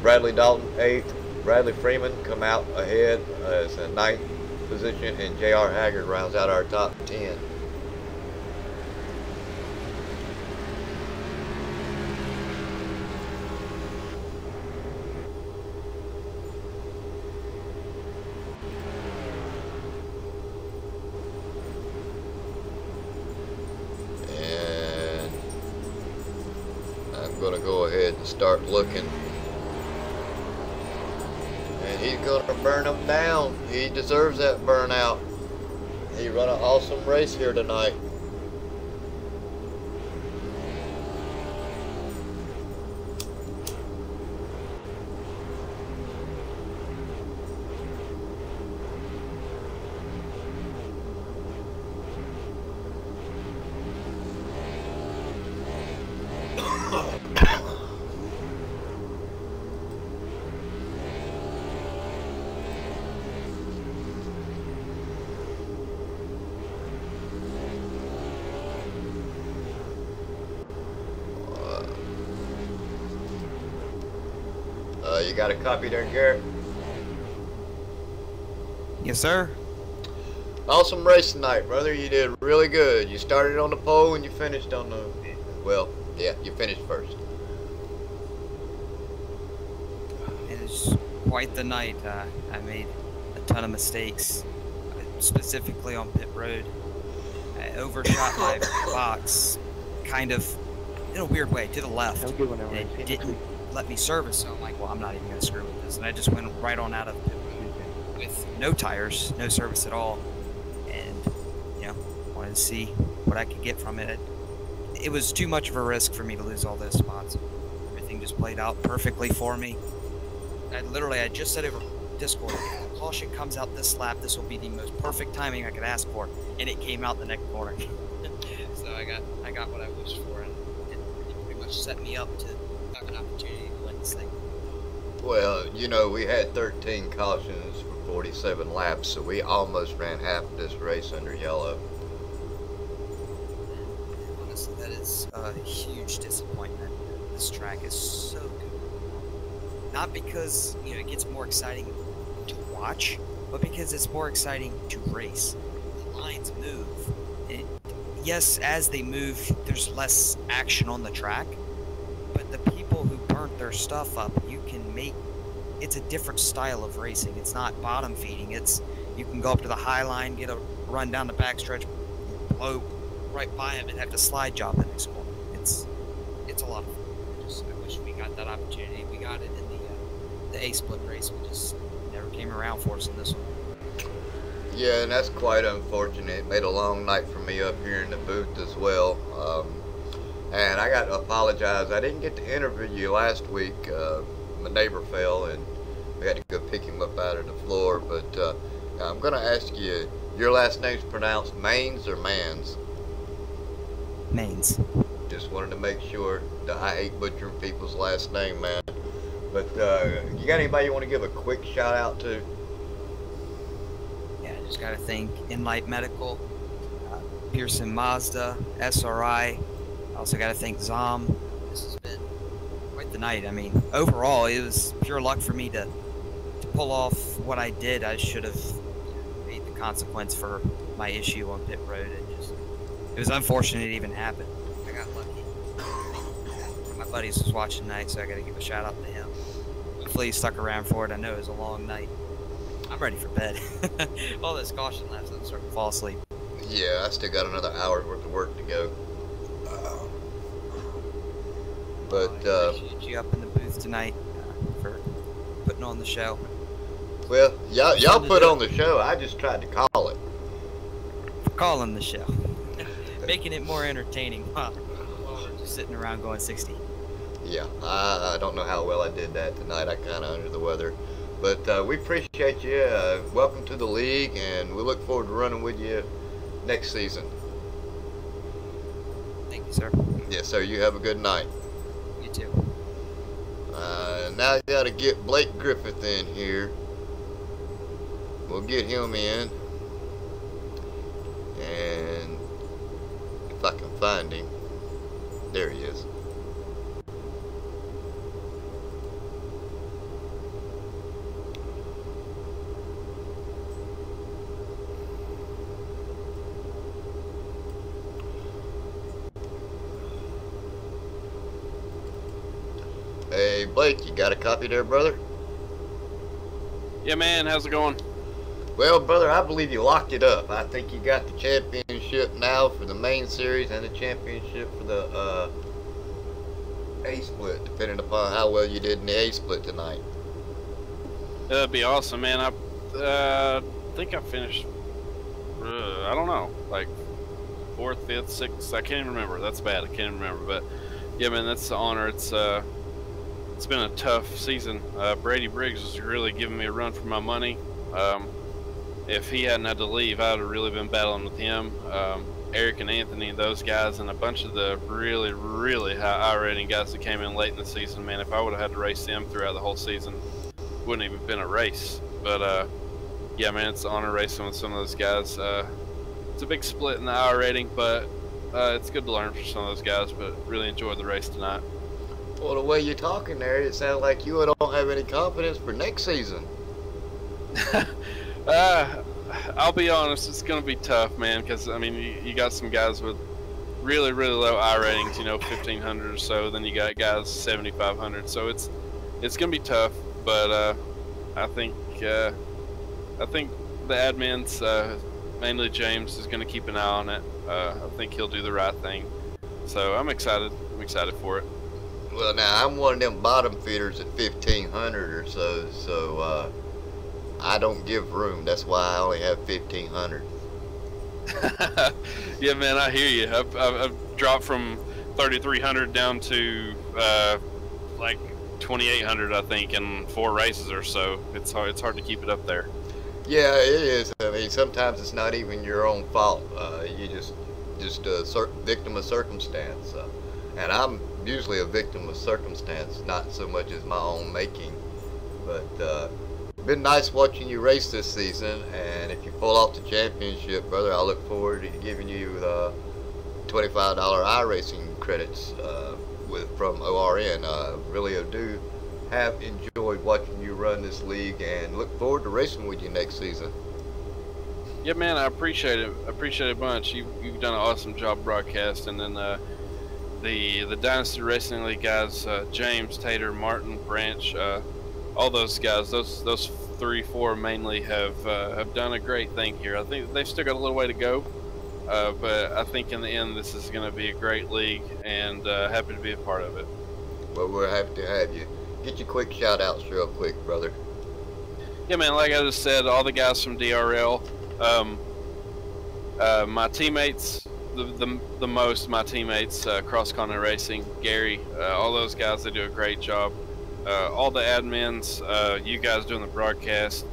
Bradley Dalton 8th. Bradley Freeman come out ahead as a 9th position, and J.R. Haggard rounds out our top 10. And I'm going to go ahead and start looking. And he's going to burn them down. He deserves that burnout. He run an awesome race here tonight. You got a copy there, Garrett? Yes, sir. Awesome race tonight, brother. You did really good. You started on the pole and you finished on the... Well, yeah, you finished first. It was quite the night. I made a ton of mistakes, specifically on pit road. I overshot my box, kind of in a weird way, to the left. And it didn't let me service, so I'm like, well, I'm not even going to screw with this. And I just went right on out of pit road with no tires, no service at all. And, you know, wanted to see what I could get from it. It was too much of a risk for me to lose all those spots. Everything just played out perfectly for me. I just said over Discord, if the caution comes out this lap, this will be the most perfect timing I could ask for. And it came out the next corner. So I got what I wished for, and it pretty much set me up to have an opportunity to win this thing. Well, you know, we had 13 cautions for 47 laps, so we almost ran half of this race under yellow. Honestly, that is a huge disappointment. This track is so good. Not because, you know, it gets more exciting to watch, but because it's more exciting to race. The lines move. Yes, as they move, there's less action on the track, but the people who burnt their stuff up, you can make, it's a different style of racing. It's not bottom feeding. It's, you can go up to the high line, get a run down the backstretch, blow right by him, and have to slide job the next corner. It's a lot of fun. I wish we got that opportunity. We got it in the A-split race. We just never came around for us in this one. Yeah, and that's quite unfortunate. It made a long night for me up here in the booth as well. And I got to apologize. I didn't get to interview you last week. My neighbor fell and we had to go pick him up out of the floor. But I'm going to ask you, your last name's pronounced Maines or Mans? Maines. Just wanted to make sure that I hate butchering people's last name, man. But you got anybody you want to give a quick shout out to? Yeah, just got to thank Inlight Medical, Pearson Mazda, SRI. Also got to thank Zom. This has been quite the night. I mean, overall, it was pure luck for me to pull off what I did. I should have paid the consequence for my issue on pit road. It was unfortunate it even happened. I got lucky. My buddies was watching tonight, so I got to give a shout out to him. Hopefully he stuck around for it. I know it was a long night. I'm ready for bed. All this caution laps, I'm starting to fall asleep. Yeah, I still got another hour worth of work to go. But I appreciate you up in the booth tonight for putting on the show. Well, y'all put on the show. I just tried to call it. For calling the show. Making it more entertaining while we're just sitting around going 60. Yeah, I don't know how well I did that tonight. I kind of under the weather. But we appreciate you. Welcome to the league, and we look forward to running with you next season. Thank you, sir. Yes, sir. You have a good night. You too. Now you got to get Blake Griffith in here. We'll get him in. And if I can find him. There he is. Hey Blake, you got a copy there, brother? Yeah, man, how's it going? Well, brother, I believe you locked it up. I think you got the championship now for the main series and the championship for the A-split, depending upon how well you did in the A-split tonight. That'd be awesome, man. I think I finished, I don't know, like 4th, 5th, 6th. I can't even remember. That's bad. I can't even remember. But yeah, man, that's the honor. It's been a tough season. Brady Briggs was really giving me a run for my money. If he hadn't had to leave, I would have really been battling with him. Eric and Anthony and those guys, and a bunch of the really, really high I-rating guys that came in late in the season, man, if I would have had to race them throughout the whole season, it wouldn't even been a race. But yeah, man, it's an honor racing with some of those guys. It's a big split in the I-rating, but it's good to learn from some of those guys, but really enjoyed the race tonight. Well, the way you're talking there, it sounds like you don't have any confidence for next season. I'll be honest, it's going to be tough, man, because, I mean, you got some guys with really, really low I ratings, you know, 1,500 or so, then you got guys 7,500, so it's going to be tough, but I think the admins, mainly James, is going to keep an eye on it. I think he'll do the right thing, so I'm excited for it. Well, now, I'm one of them bottom feeders at 1,500 or so I don't give room. That's why I only have 1,500. Yeah, man, I hear you. I've dropped from 3,300 down to like 2,800, I think, in 4 races or so. It's hard to keep it up there. Yeah, it is. I mean, sometimes it's not even your own fault. You just a victim of circumstance. And I'm usually a victim of circumstance, not so much as my own making. But been nice watching you race this season, and if you pull off the championship, brother, I look forward to giving you the $25 iRacing credits from ORN. Really do have enjoyed watching you run this league, and look forward to racing with you next season. Yeah, man, I appreciate it. I appreciate it a bunch. You've done an awesome job broadcasting, and the Dynasty Racing League guys, James, Tater, Martin, Branch, all those guys, those 3-4 mainly have done a great thing here. I think they've still got a little way to go, but I think in the end this is going to be a great league, and happy to be a part of it. Well, we're happy to have you. Get your quick shout outs real quick, brother. Yeah, man, like I just said, all the guys from DRL, my teammates, my teamates, Cross Continent Racing, Gary, all those guys, they do a great job. All the admins, you guys doing the broadcast,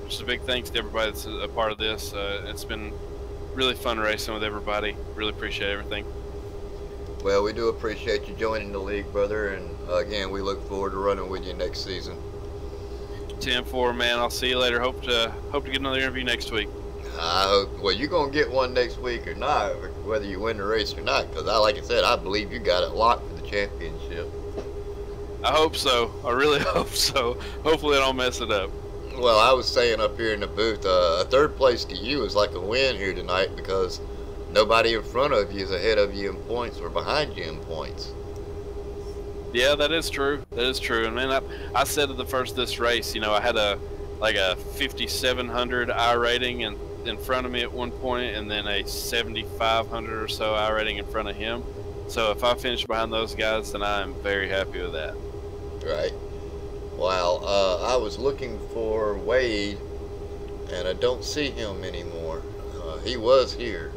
just a big thanks to everybody that's a part of this. It's been really fun racing with everybody. Really appreciate everything. Well, we do appreciate you joining the league, brother, and again, we look forward to running with you next season. 10-4, man. I'll see you later. Hope to get another interview next week. I hope. Well, you're gonna get one next week or not, whether you win the race or not, because like I said, I believe you got it locked for the championship. I hope so. I really hope so. Hopefully I don't mess it up. Well, I was saying up here in the booth, a third place to you is like a win here tonight, because nobody in front of you is ahead of you in points or behind you in points. Yeah, that is true. That is true. And man, I said at the first of this race, you know, I had a 5,700 I rating in front of me at one point, and then a 7,500 or so I rating in front of him. So if I finish behind those guys, then I am very happy with that. Right. Wow. I was looking for Wade, and I don't see him anymore. He was here.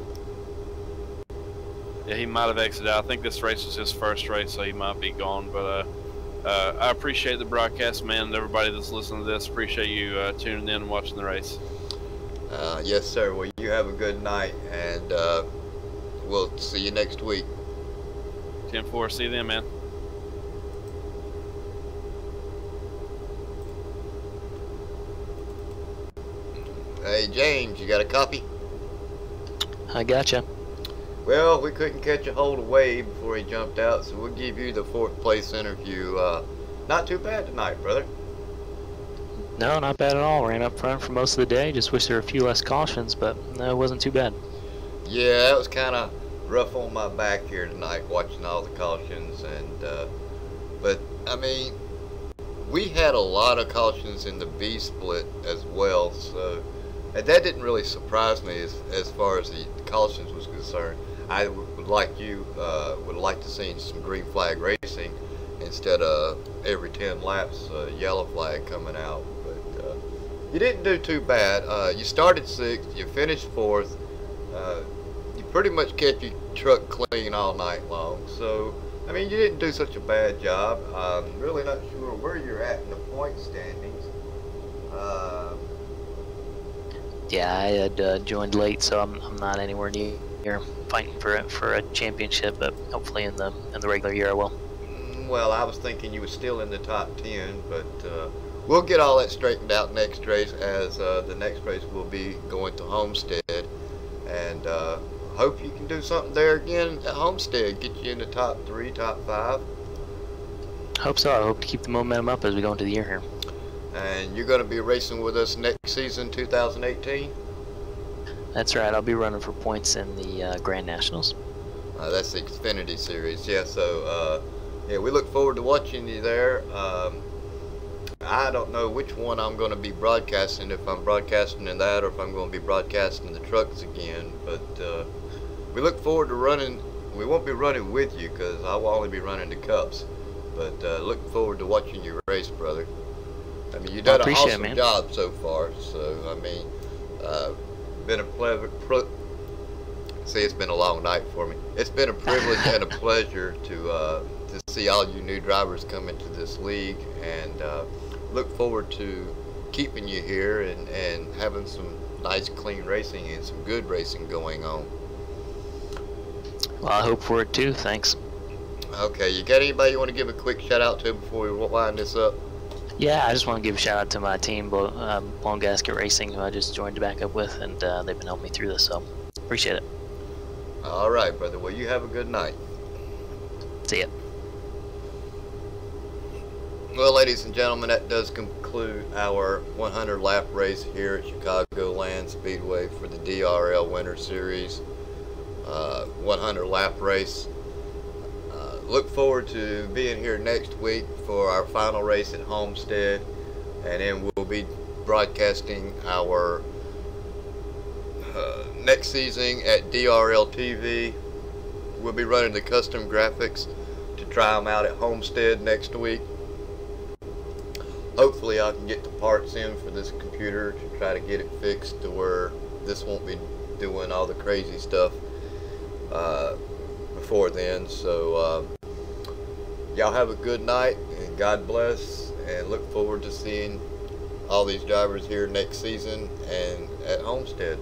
Yeah, he might have exited out. I think this race was his first race, so he might be gone. But I appreciate the broadcast, man, and everybody that's listening to this. Appreciate you tuning in and watching the race. Yes, sir. Well, you have a good night, and we'll see you next week. 10-4. See you then, man. Hey, James, you got a copy? I gotcha. Well, we couldn't catch a hold of Wade before he jumped out, so we'll give you the 4th place interview. Not too bad tonight, brother. No, not bad at all. Ran up front for most of the day. Just wish there were a few less cautions, but no, it wasn't too bad. Yeah, that was kind of rough on my back here tonight, watching all the cautions. But I mean, we had a lot of cautions in the B split as well, so and that didn't really surprise me as far as the cautions was concerned. I would like to see some green flag racing instead of every 10 laps yellow flag coming out. But you didn't do too bad. You started 6th, you finished 4th. You pretty much kept your truck clean all night long. So I mean, you didn't do such a bad job. I'm really not sure where you're at in the point standings. Yeah, I had joined late, so I'm not anywhere near fighting for a championship, but hopefully in the regular year I will. Well, I was thinking you were still in the top 10, but we'll get all that straightened out next race, as the next race will be going to Homestead, and hope you can do something there again at Homestead, get you in the top 3, top 5. Hope so. I hope to keep the momentum up as we go into the year here. And you're going to be racing with us next season, 2018? That's right. I'll be running for points in the Grand Nationals. That's the Xfinity Series. Yeah, so yeah, we look forward to watching you there. I don't know which one I'm going to be broadcasting, if I'm broadcasting in that or if I'm going to be broadcasting the trucks again. But we look forward to running. We won't be running with you because I will only be running the Cups. But looking forward to watching you race, brother. I mean, you've done an awesome job so far. So, I mean, been a pleasure. See, it's been a long night for me. It's been a privilege and a pleasure to see all you new drivers come into this league, and look forward to keeping you here and having some nice, clean racing and some good racing going on. Well, I hope for it too. Thanks. Okay, you got anybody you want to give a quick shout out to before we wind this up? Yeah, I just want to give a shout out to my team, Blown Gasket Racing, who I just joined back up with, and they've been helping me through this, so appreciate it. All right, brother. Well, you have a good night. See ya. Well, ladies and gentlemen, that does conclude our 100 lap race here at Chicagoland Speedway for the DRL Winter Series 100 lap race. Look forward to being here next week for our final race at Homestead, and then we'll be broadcasting our next season at DRL TV. We'll be running the custom graphics to try them out at Homestead next week. Hopefully I can get the parts in for this computer to try to get it fixed to where this won't be doing all the crazy stuff before then. So y'all have a good night, and God bless, and look forward to seeing all these drivers here next season and at Homestead.